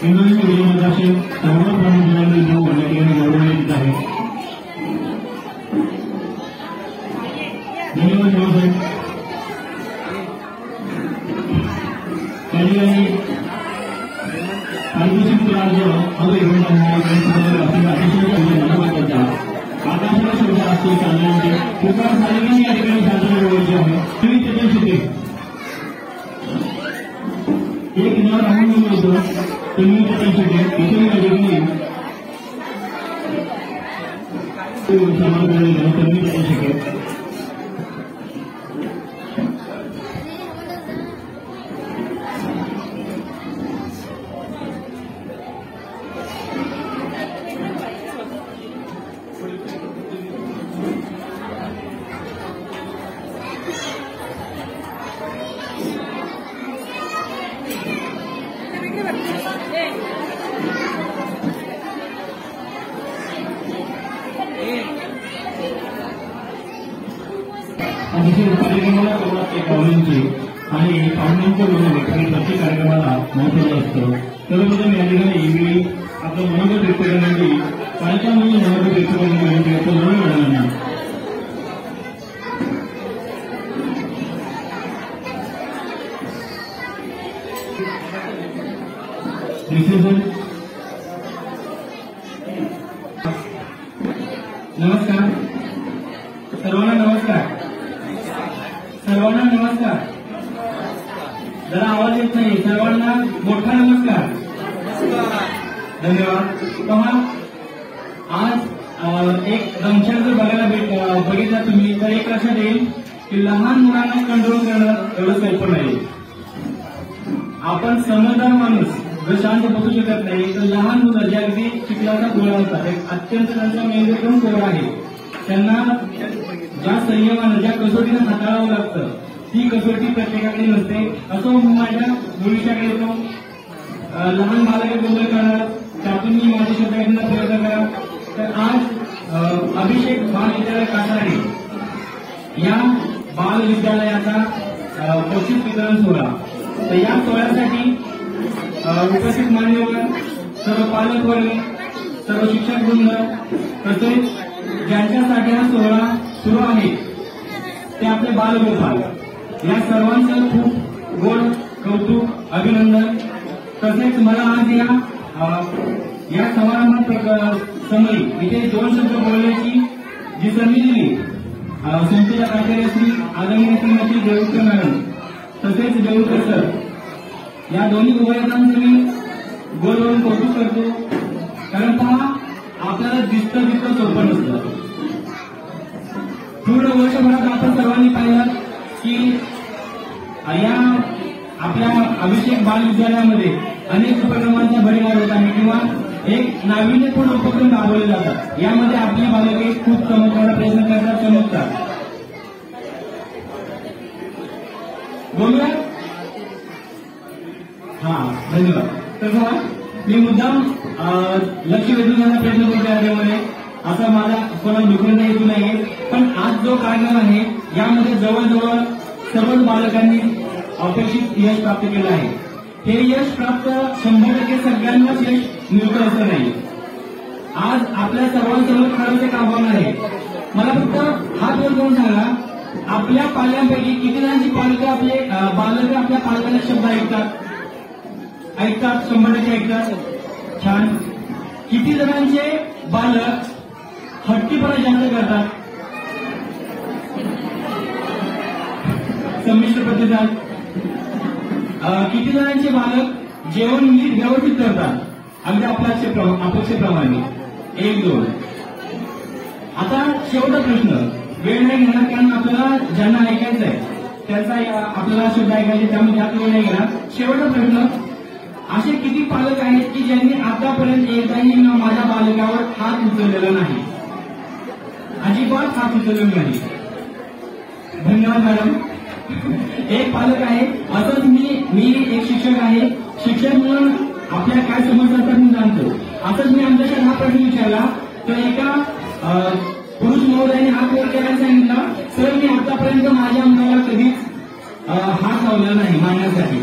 इंग्रजी विजय नकाशे सर्व प्रमाणे देऊ या ठिकाणी गौरवण्यात येत आहे. धन्यवाद साहेब. त्या ठिकाणी पारितोषिक अर्ज आकाशाला शोधा असतील चालण्याचे कृपा सार्वजनिक या ठिकाणी साजरे करायचे आहे. तुम्ही त्याच्या शिकले एक नाव राहून होतो तुम्ही त्याच्या शिकले इथे या ठिकाणी समान करायला तुम्ही त्याच्या शिकले. कार्यक्रमाला पाहुण्यांची आणि पाहुण्यांच्या बरोबर प्रत्येक कार्यक्रमाला महत्वाचं असतं. सर्वप्रथम या ठिकाणी मी आपलं मनोगत व्यक्त करण्याची पालकांमध्ये मनोगत व्यक्त करण्याची विनंती करतो. दोन मॅडमांना नमस्कार. सर्वांना नमस्कार. जरा आवाज येत नाही. सर्वांना मोठा नमस्कार. धन्यवाद. आज एक दंशक जर बघायला बघितला तुम्ही तर एक लक्षात येईल की लहान मुलांना कंट्रोल करणं एवढं सोपं नाही. आपण समजदार माणूस जर शांत बसू शकत नाही तर लहान मुलं जे अगदी चिखलाचा गोळा होतात अत्यंत त्यांचा मेंदू पण कोरा आहे. त्यांना ज्या संयमानं ज्या कसोटीनं हाताळावं लागतं ती कसोटी प्रत्येकाकडे नसते. असं माझ्या भविष्याकडे येतो. लहान बालके बदल करणार त्यातून मी माझ्या शब्दांना प्रयत्न करा. तर आज अभिषेक बाल विद्यालय कासारे या बाल विद्यालयाचा बक्षीस वितरण सोहळा तर या सोहळ्यासाठी उपस्थित मान्यवर, सर्व पालकवर्ग, सर्व शिक्षक वृंद तसेच ज्यांच्यासाठी हा सोहळा सुरू आहे ते आपले बालगोपाल, या सर्वांचं खूप गोड कौतुक, अभिनंदन. तसेच मला आज या समारंभात समयी इथे 2 शब्द बोलण्याची जी संधी दिली संस्थेच्या कार्यकारिणी आदरणीय श्रीमती देवकर मॅडम तसेच देवकर सर, या दोन्ही उभयतांचं मी गोड कौतुक करतो. कारण पहा, आपल्याला दिसतं सोपं नसतं. पूर्ण वर्षभरात आपण सर्वांनी पाहिलं की या आपल्या अभिषेक बाल विद्यालयामध्ये अनेक उपक्रमांचा भडीमार होत आहे किंवा एक नाविन्यपूर्ण उपक्रम राबवले जातात. यामध्ये आपली बालके खूप चमकण्याचा प्रयत्न करतात, चमकतात. बोलूया? हा, धन्यवाद. तर मी मुद्दाम लक्ष वेधून घेण्याचा प्रयत्न करतो यामध्ये, असं माझा कोणाला दुखणं हेतू नाहीये. पण आज जो कार्यक्रम आहे यामध्ये जवळजवळ सर्वच बालकांनी अपेक्षित यश प्राप्त केलं आहे. हे यश प्राप्त 100% सगळ्यांनाच यश मिळतं असं नाही. आज आपल्या सर्वांसमोर खरंच एक आव्हान आहे. मला फक्त हात वर करून सांगा, आपल्या पाल्यांपैकी किती जणांची पालकं आपले बालकं आपल्या पालकांचे शब्द ऐकतात? 100% ऐकतात. छान. किती जणांचे बालक हट्टीपणा जास्त करतात? संमिश्र प्रतिसाद. किती जणांचे बालक जेवण नीट व्यवस्थित करतात? अगदी अपेक्षेप्रमाणे. 1, 2. आता शेवटचा प्रश्न, वेळ नाही घेणार कारण आपल्याला ज्यांना ऐकायचं आहे त्यांचा आपल्याला शब्द ऐकायचे, त्यामुळे त्यात वेळ नाही घेणार. शेवटचा प्रश्न, असे किती पालक आहेत की ज्यांनी आतापर्यंत एकदाही माझ्या बालकावर हात उचललेला नाही? अजिबात हात उचललेला नाही. धन्यवाद मॅडम. एक पालक आहे. असंच मी एक शिक्षक आहे. शिक्षक म्हणून आपल्या काय समस्या असतात मी जाणतो. असंच मी आमच्याकडे हा प्रश्न विचारला तर एका पुरुष महोदयाने हात वर करायला सांगितलं, सर मी आतापर्यंत माझ्या मुलाला कधीच हात लावलेला नाही मारण्यासाठी.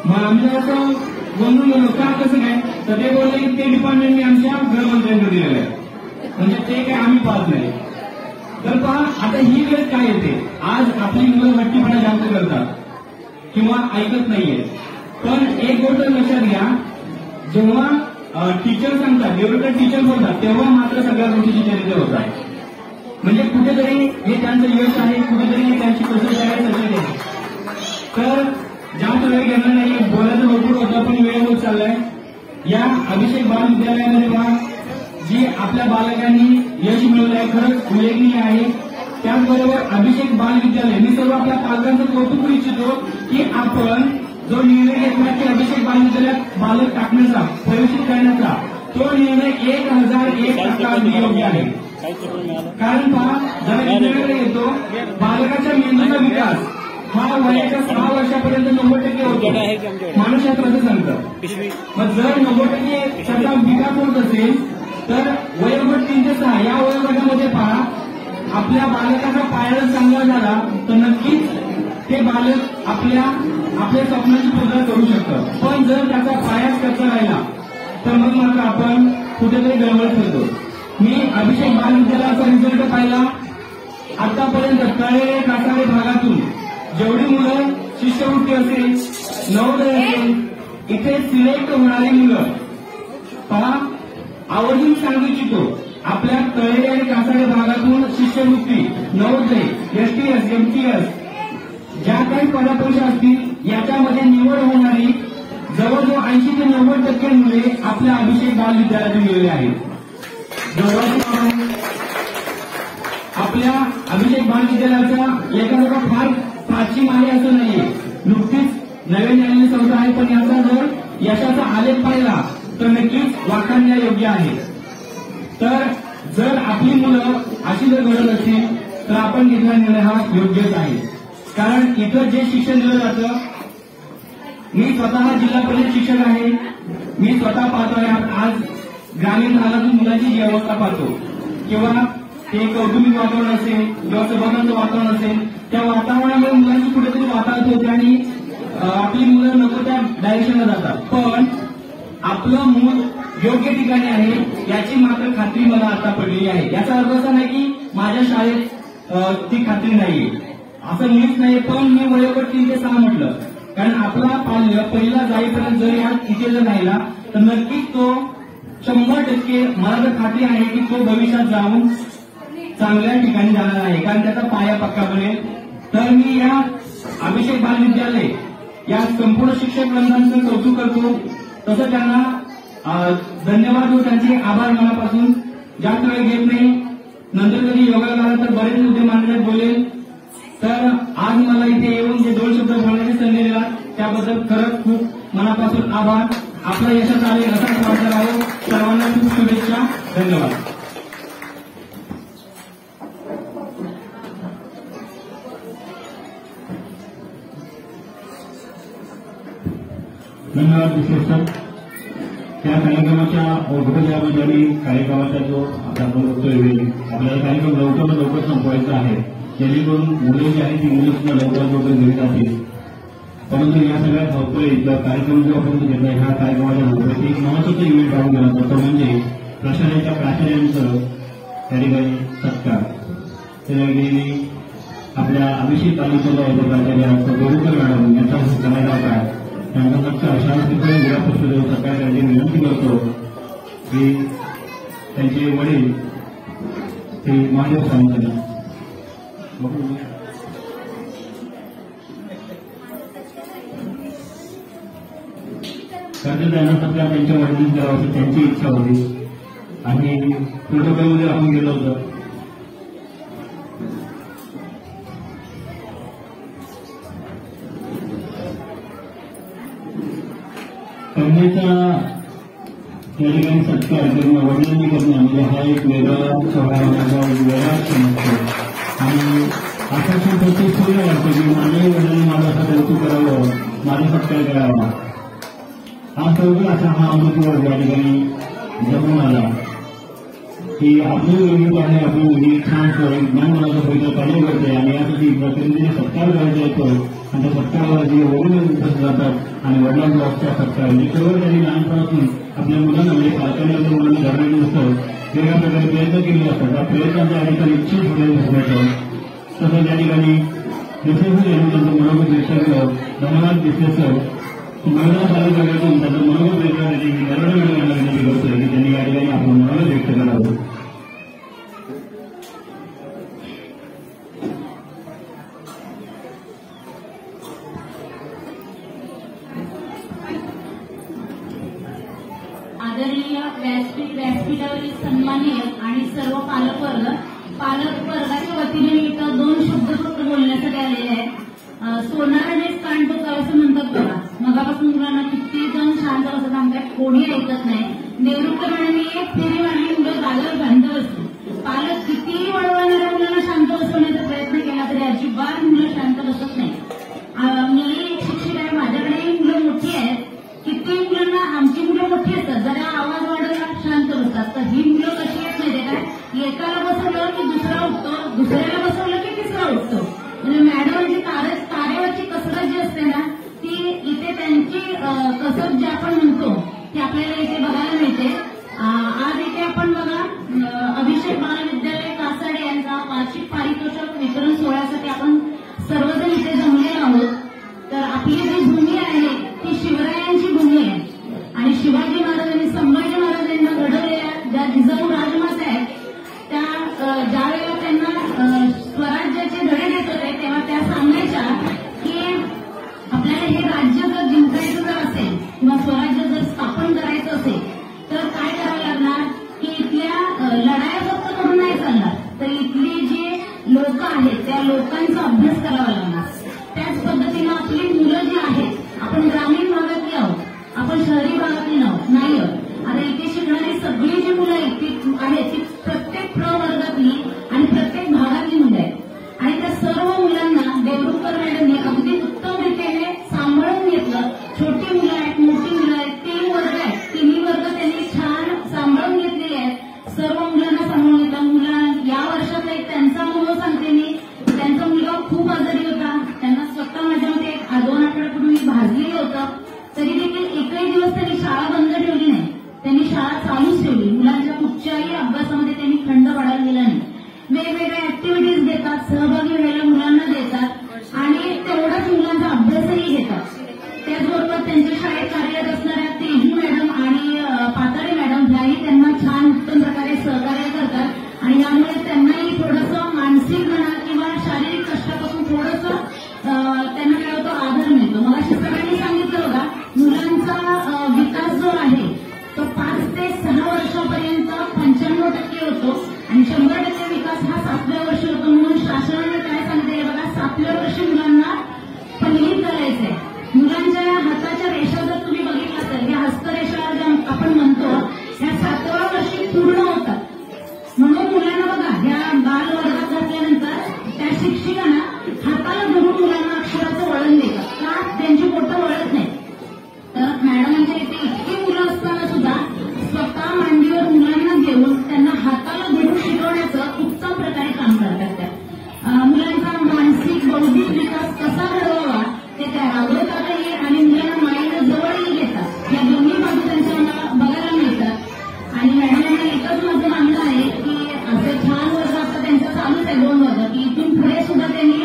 मग आमच्या असं बोलून गेलो, का कसं काय? तर ते बोलले की ते डिपार्टमेंट मी आमच्या गृहमंत्र्यांकडे दिलेलं आहे, म्हणजे ते काय आम्ही पाहत नाही. तर पहा, आता ही वेळ काय येते. आज आपली मुलं हट्टीपणा जास्त करतात किंवा ऐकत नाहीये. पण एक गोष्ट लक्षात घ्या, जेव्हा टीचर सांगतात, जेव्हा टीचर बोलतात तेव्हा मात्र सगळ्या गोष्टीची चरित्र होत आहे. म्हणजे कुठेतरी हे त्यांचं यश आहे, कुठेतरी हे त्यांची प्रोसेस आहे, सगळं आहे. तर जास्त वेळ घेणार नाही, बोलायचं भरपूर होतं पण वेळ होत चाललाय. या अभिषेक बाल विद्यालयामध्ये पहा, जी आपल्या बालकांनी यश मिळवलं आहे खरंच उल्लेखनीय आहे. त्याचबरोबर अभिषेक बाल विद्यालय, मी सर्व आपल्या पालकांचं कौतुक करू इच्छितो की आपण जो निर्णय घेतला की अभिषेक बाल विद्यालयात बालक टाकण्याचा, प्रवेशित करण्याचा, तो निर्णय 1001% योग्य आहे. कारण पहा, जरा निर्णय येतो बालकाच्या मेंदूचा विकास हा वयाच्या 6 वर्षापर्यंत 90% होतो, मानसशास्त्राचं सांगतं. मग जर 90% त्याचा विकास होत असेल तर वयोगट 3 ते 6 या वयोगटामध्ये पहा, आपल्या बालकाचा पाया चांगला झाला तर नक्कीच ते बालक आपल्या स्वप्नाची पूर्ण करू शकतं. पण जर त्याचा पायाच कच्चा राहिला तर मग मात्र आपण कुठेतरी गडबड करतो. मी अभिषेक बाल विद्यालयाचा रिझल्ट पाहिला. आतापर्यंत तळे कासारे भागातून जेवढी मुलं शिष्यवृत्ती असेल, नवोदय असेल, इथे सिलेक्ट होणारी मुलं पहा, आवर्जून सांगू इच्छितो, आपल्या तळे आणि कासारे भागातून शिष्यवृत्ती, नवोदय, एसटीएस, एमटीएस ज्या काही परीक्षा असतील याच्यामध्ये निवड होणारी जवळजवळ 80 ते 90% मुले आपल्या अभिषेक बाल विद्यालयातून मिळाले आहेत. आपल्या अभिषेक बाल विद्यालयाचा एखादा फार प्राचीन आहे असं नाहीये, नुकतीच नवीन आलेली संस्था आहे. पण याचा जर यशाचा आलेख पाहिला तर नक्कीच वाखाणण्या योग्य आहे. तर जर आपली मुलं अशी जर घडत असतील तर आपण घेतलेला निर्णय हा योग्यच आहे. कारण इथं जे शिक्षण दिलं जातं, मी स्वतः जिल्हा परिषद शिक्षक आहे, मी स्वतः पाहतोय आज ग्रामीण भागातून मुलांची जी अवस्था पाहतो, किंवा ते कौटुंबिक वातावरण असेल किंवा सभागांचं वातावरण असेल, त्या वातावरणामुळे मुलांची कुठेतरी वातावरण होते आणि आपली मुलं नको त्या डायरेक्शनला जातात, पण आपलं मूल योग्य ठिकाणी आहे याची मात्र खात्री मला आता पडलेली आहे. याचा अर्थ असा नाही की माझ्या शाळेत ती खात्री नाहीये, असं मीच नाही, पण मी वयोगट 3 ते 6 म्हटलं, कारण आपला पाल्य पहिला जाईपर्यंत जर या इथे जर राहिला तर नक्कीच तो 100% मला तर खात्री आहे की तो भविष्यात जाऊन चांगल्या ठिकाणी जाणार आहे, कारण त्याचा पाया पक्का बनेल. तर मी या अभिषेक बाल विद्यालय या संपूर्ण शिक्षक वृंदांचं कौतुक करतो, तसं त्यांना धन्यवाद व त्यांचे आभार मनापासून. जास्त वेळ घेत नाही, नंतर कधी योगाला आला तर बरेच मुद्दे मांडण्यात बोलेल. तर आज मला इथे येऊन जे 2 शब्द बोलण्याची संधी दिला त्याबद्दल खरंच खूप मनापासून आभार. आपला यशात आले असाच वाटत राहो. सर्वांना खूप शुभेच्छा. धन्यवाद. धन्यवाद विशेष सर. त्या कार्यक्रमाच्या उद्घाटनामध्ये आणि कार्यक्रमाचा जो आपण बघतोय आपल्याला कार्यक्रम लवकर संपवायचा आहे, जेणेकरून मुले जी आहेत ती मुलं सुद्धा लवकर घरी जातील. परंतु या सगळ्या धावपळीत कार्यक्रम जो आपण घेतला ह्या कार्यक्रमाच्या नंतर एक महत्वाचा इव्हेंट राहून गेला तो म्हणजे प्रशालेच्या प्राचार्यांचं त्या ठिकाणी सत्कार. त्यावेळी आपल्या अभिषेक तालुक्याला प्राचार्य देवकर मॅडम यांचा करायला होता. त्यांचा सत्कार शाळेतील जिल्हा सत्कार करण्याची विनंती करतो की त्यांचे वडील ते महादेव सावंत कारण त्यांना सत्कार त्यांच्या वडिलांनी करावा अशी त्यांची इच्छा होती आणि प्रोटोकॉलमध्ये आपण गेलो होतो. कन्याचा या ठिकाणी सत्कार करणं वडिलांनी करणं म्हणजे हा एक वेगळा स्वभाव वेगळा क्षण असतो आणि असं खूप प्रत्येक स्त्रीला वाटतं की माझ्याही वडिलांनी माझं असं कौतुक करावं, माझा सत्कार करावा. हा सगळं असा हा अमृतवर्ग या ठिकाणी जमून आला की आपली वेगळी आहे, आपली वेगळी छान ज्ञान मुलाचं पहिलं कार्य करते आणि यासाठी प्रतिनिधीने सत्कार करायचा येतो आणि त्या सत्कारावर जे वडील उपस्थित जातात आणि वडिलांचा असता सत्कार म्हणजे केवळ त्यांनी लहानपणापासून आपल्या मुलांना म्हणजे पालकांनी आपल्या मुलांना घडवलेलं नसतं, वेगळ्या प्रकारे प्रयत्न केलेले असतात. त्या प्रयत्नांच्या या ठिकाणी इच्छित होण्याचं होण्याचं तसं त्या ठिकाणी दिसेसर यांनी त्यांचं मनोगत व्यक्त केलं. धन्यवाद दिसेसर. महिला चालू करण्यातून त्यांचं मनोगत व्यक्त करण्याची मी नरवडे मॅडम यांना विनंती करतोय की त्यांनी या ठिकाणी आपलं मनोगत व्यक्त करावं. आदरणीय व्यासपीठावरील सन्माननीय आणि सर्व पालक वर्गाच्या वतीने इथं 2 शब्द फक्त बोलण्यासाठी आलेले आहेत. सोनाराने कान टोचावे असं म्हणतात बघा. मगापासून मुलांना किती जण शांत बसत आमच्यात कोणी ऐकत नाही. देवरुखकर मॅडमने एक फेरी मारली, मुलं गालावर भांड बसली. पालक कितीही वळवणाऱ्या मुलांना शांत बसवण्याचा प्रयत्न केला तरी अजिबात मुलं शांत बसत नाही. मी एक शिक्षक आहे, माझ्याकडेही मुलं मोठी आहेत. किती मुलांना आमची मुलं मोठी असतात, जरा आवाज वाढवला शांत बसतात. तर ही मुलं कशी येत नाही काय, एकाला बसवलं की दुसरा उठतो, दुसऱ्याला बसवलं की तिसरा उठतो. म्हणजे मॅडमची तारेवरची कसरत जी असते ना ती इथे त्यांची कसरत जी आपण म्हणतो ती आपल्याला इथे बघायला मिळते. आज इथे आपण बघा अभिषेक बाल विद्यालय कासाडे यांचा वार्षिक पारितोषिक वितरण सोहळ्यासाठी आपण सर्वजण इथे जमले आहोत. तर आपली जी भूमी आहे ती शिवरायांची भूमी आहे आणि शिवाजी महाराजांनी संभाजी महाराजांना घडवलेल्या ज्या जिजाऊ राजमाता आहेत त्या ज्यावेळेला त्यांना स्वराज्याचे धडे देत होते तेव्हा त्या सांगायच्या की आपल्याला हे राज्य जर जिंकायचं जर असेल किंवा स्वराज्य जर स्थापन करायचं असेल तर काय करावं लागणार की इथल्या लढाया फक्त करून नाही चालणार, तर इथली जे लोक आहेत त्या लोकांचा अभ्यास करावा लागणार. त्याच पद्धतीनं आपली मुलं जी आहेत, आपण ग्रामीण भागातली आहोत, आपण शहरी भागातली नाही आहोत. आता इथे शिकणारी सगळी जी मुलं आहेत ती प्रत्येक प्रवर्गातली आणि प्रत्येक भागातली मुलं आहेत आणि त्या सर्व मुलांना देवरुखकर मॅडमने अगदी उत्तम रीतीने सांभाळून घेतलं. छोटी मुलं आहेत, मोठी मुलं आहेत, 3 वर्ग आहेत, 3 वर्ग त्यांनी छान सांभाळून घेतलेले आहेत. सर्व मुलांना सांभाळून घेतलं. या वर्षाचा एक त्यांचा अनुभव सांगते मी. त्यांचा मुलगा खूप आजारी होता, त्यांना स्वतः माझ्या मते 2 आठवड्यापूर्वी शाळा बंद ठेवली नाही, त्यांनी शाळा चालूच ठेवली. मुलांच्या कुठच्याही अभ्यासामध्ये त्यांनी खंड पडायला दिला नाही. वेगवेगळ्या ऍक्टिव्हिटीज देतात, सहभागी व्हायला मुलांना देतात आणि तेवढाच मुलांचा अभ्यासही घेतात. त्याचबरोबर त्यांच्या शाळेत कार्यरत असणाऱ्या तेजू मॅडम आणि पाताळे मॅडम ह्याही त्यांना छान उत्तम प्रकारे सहकार्य करतात आणि यामुळे त्यांनाही थोडंसं मानसिक म्हणा किंवा शारीरिक कष्टापासून थोडंसं त्यांना काय होतो, आधार मिळतो. मला सगळ्यांनी सांगितलं बघा, मुलांचा विकास जो आहे तो 5 ते 6 वर्षापर्यंत 95% होतो आणि 100% विकास हा 7व्या वर्षी होतो. म्हणून शासनाने काय सांगितले बघा, 7व्या वर्षी मुलांना पहिलीत करायचंय. मुलांच्या हाताच्या रेषा जर तुम्ही बघितला तर या हस्तरेषा ज्या आपण म्हणतो ह्या 7व्या वर्षी पूर्ण होतात. म्हणून मुलांना बघा, या बाल वर्गात घातल्यानंतर त्या शिक्षिकांना हाताला धरून मुलांना अक्षराचं वळण देतात का, त्यांची बोटं वळत नाही. तर मॅडमांच्या इथे इतकी मुलं असताना सुद्धा स्वतः मांडीवर मुलांना घेऊन त्यांना हाताला धरून शिकवण्याचं उत्तम प्रकारे काम करतात. त्या मुलांचा मानसिक बौद्धिक विकास कसा घडवावा ते त्या राबवतातही आणि मुलांना माईंड जवळही घेतात. या दोन्ही बाजू त्यांच्या आम्हाला बघायला मिळतात. आणि मॅडमांना एकच माझं म्हणणं आहे की असं छान वर्ग आता त्यांचं चालूच आहे, 2 वर्ग, की इथून पुढे सुद्धा त्यांनी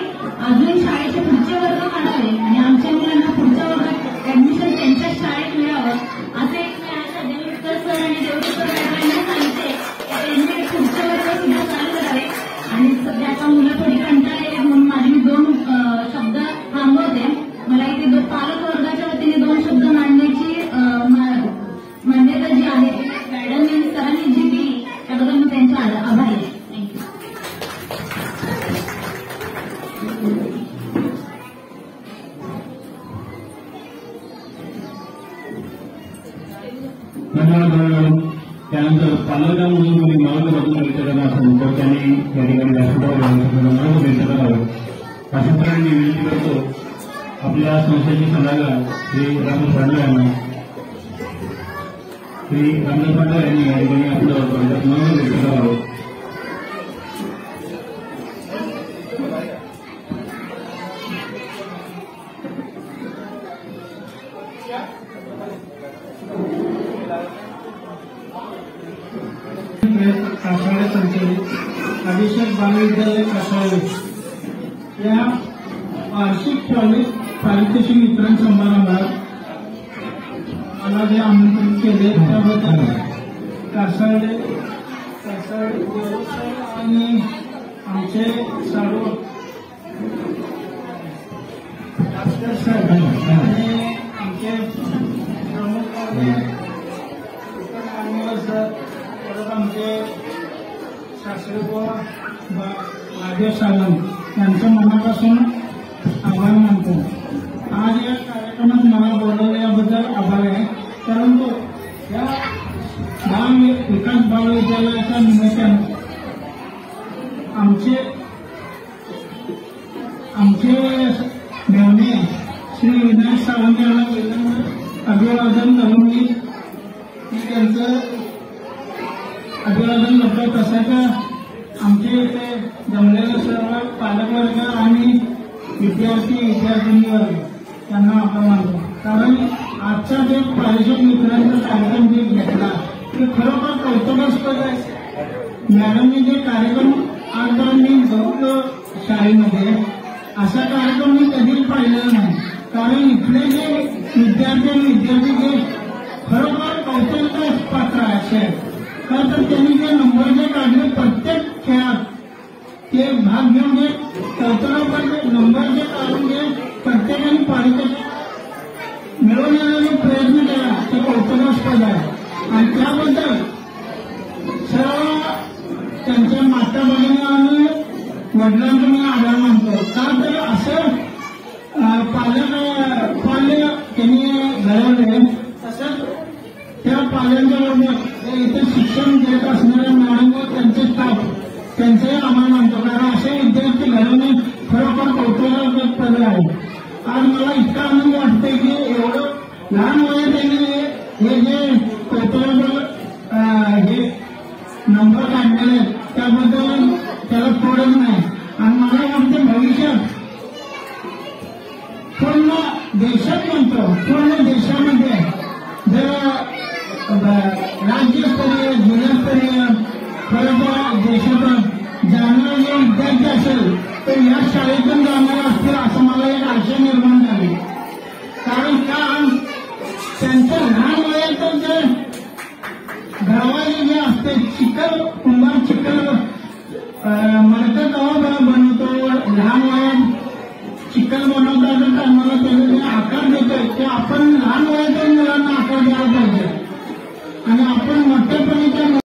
अजून शाळेचे पुढचे वर्ग काढावे आणि आमच्या मुलांना पुढच्या वर्गात ऍडमिशन त्यांच्या शाळेत मिळावं. असं एक मी आज देवकर सर आणि देवकर मॅडमांना सांगते त्यांनी पुढचे वर्ग सुद्धा चालू करावे. आणि सध्या आता मुलं थोडी कंटाळले म्हणून माझी 2 शब्द थांबवते. मला इथे पालक वर्गाच्या वतीने 2 शब्द मांडण्याची मान्यता जी आहे मॅडम आणि सरांनी जी दिली त्याबद्दल मी त्यांच्या आभारी आहे. धन्यवाद. त्यानंतर पालकांमधून कोणी मार्गदर्शन विचारायला असेल तर त्यांनी या ठिकाणी व्यासपीठावर मार्गदर्शन करावं अशा प्रकारे मी विनंती करतो. आपल्या संस्थेचे सल्लागार श्री रामदास पांडे यांना यांनी या ठिकाणी आपलं मार्गदर्शन करावं. कासाळे संचलित अधीक्षक बालविद्यालय कासाळे या वार्षिक पारितोषिक वितरण समारंभात मला जे आमंत्रित केले त्याबद्दल कासाळे आणि आमचे सर्व सर आणि आमचे प्रमुख सर परत आमचे शास्त्री महादेव सावंत यांचं मनापासून आभार मानतो. आज या कार्यक्रमात मला बोलवल्याबद्दल आभार आहे. परंतु या विकास बाल विद्यालयाच्या निमित्तानं आमचे मेहने श्री विनायक सावंत यांना पहिल्यांदा अभिवादन करून मी त्यांचं अभिवादन करतो. तसंच आमचे इथे जमलेले सर्व पालकवर्ग आणि विद्यार्थी वर्ग त्यांना आभार मानतो. कारण आजचा जे पारितोषिक वितरणाचा कार्यक्रम जे घेतला ते खरोखर कौतुकास्पद आहे. मॅडमने जे कार्यक्रम आज मी बघतो शाळेमध्ये असा कार्यक्रम मी कधीच पाहिलेला नाही. कारण इथले जे विद्यार्थी जे खरोखर कौतुकास पात्र आहे. तर त्यांनी जे नंबर जे काढले प्रत्येक खेळात ते भाग घेऊन जे कौतुकाचे नंबर जे काढून जे प्रत्येकाने पारितोषिक मिळवण्याचा प्रयत्न केला ते कौतुकास्पद आहे. आणि त्याबद्दल सर्व त्यांच्या माता भगिनी आणि वडिलांचा मी आभार मानतो. का तर असं पाल्य त्यांनी घडवले. तसंच त्या पाल्यांच्याबरोबर इथे शिक्षण देत असणाऱ्या मॅडम व त्यांचे स्टाफ त्यांचेही आभार मानतो. कारण असे विद्यार्थी घडवणे खरोखर कौतुकास्पद आहे. आज मला इतका आनंद वाटतोय की एवढं लहान वयात त्यांनी हे जे कौतुकास्पद हे नंबर काढलेले आहेत त्याबद्दल त्याला थोडंच नाही. आणि मला वाटतं भविष्यात पूर्ण देशात म्हणतो पूर्ण देशामध्ये जर शाळेतून जाणार असतील असं मला एक आशा निर्माण झाली. कारण का त्यांचं लहान वयाचं जे घरवाले जे असते चिखल कुंभार चिखल मडकं जेव्हा बनवतो लहान वयात चिखल बनवताना टायमाला त्याला जे आकार देतोय ते आपण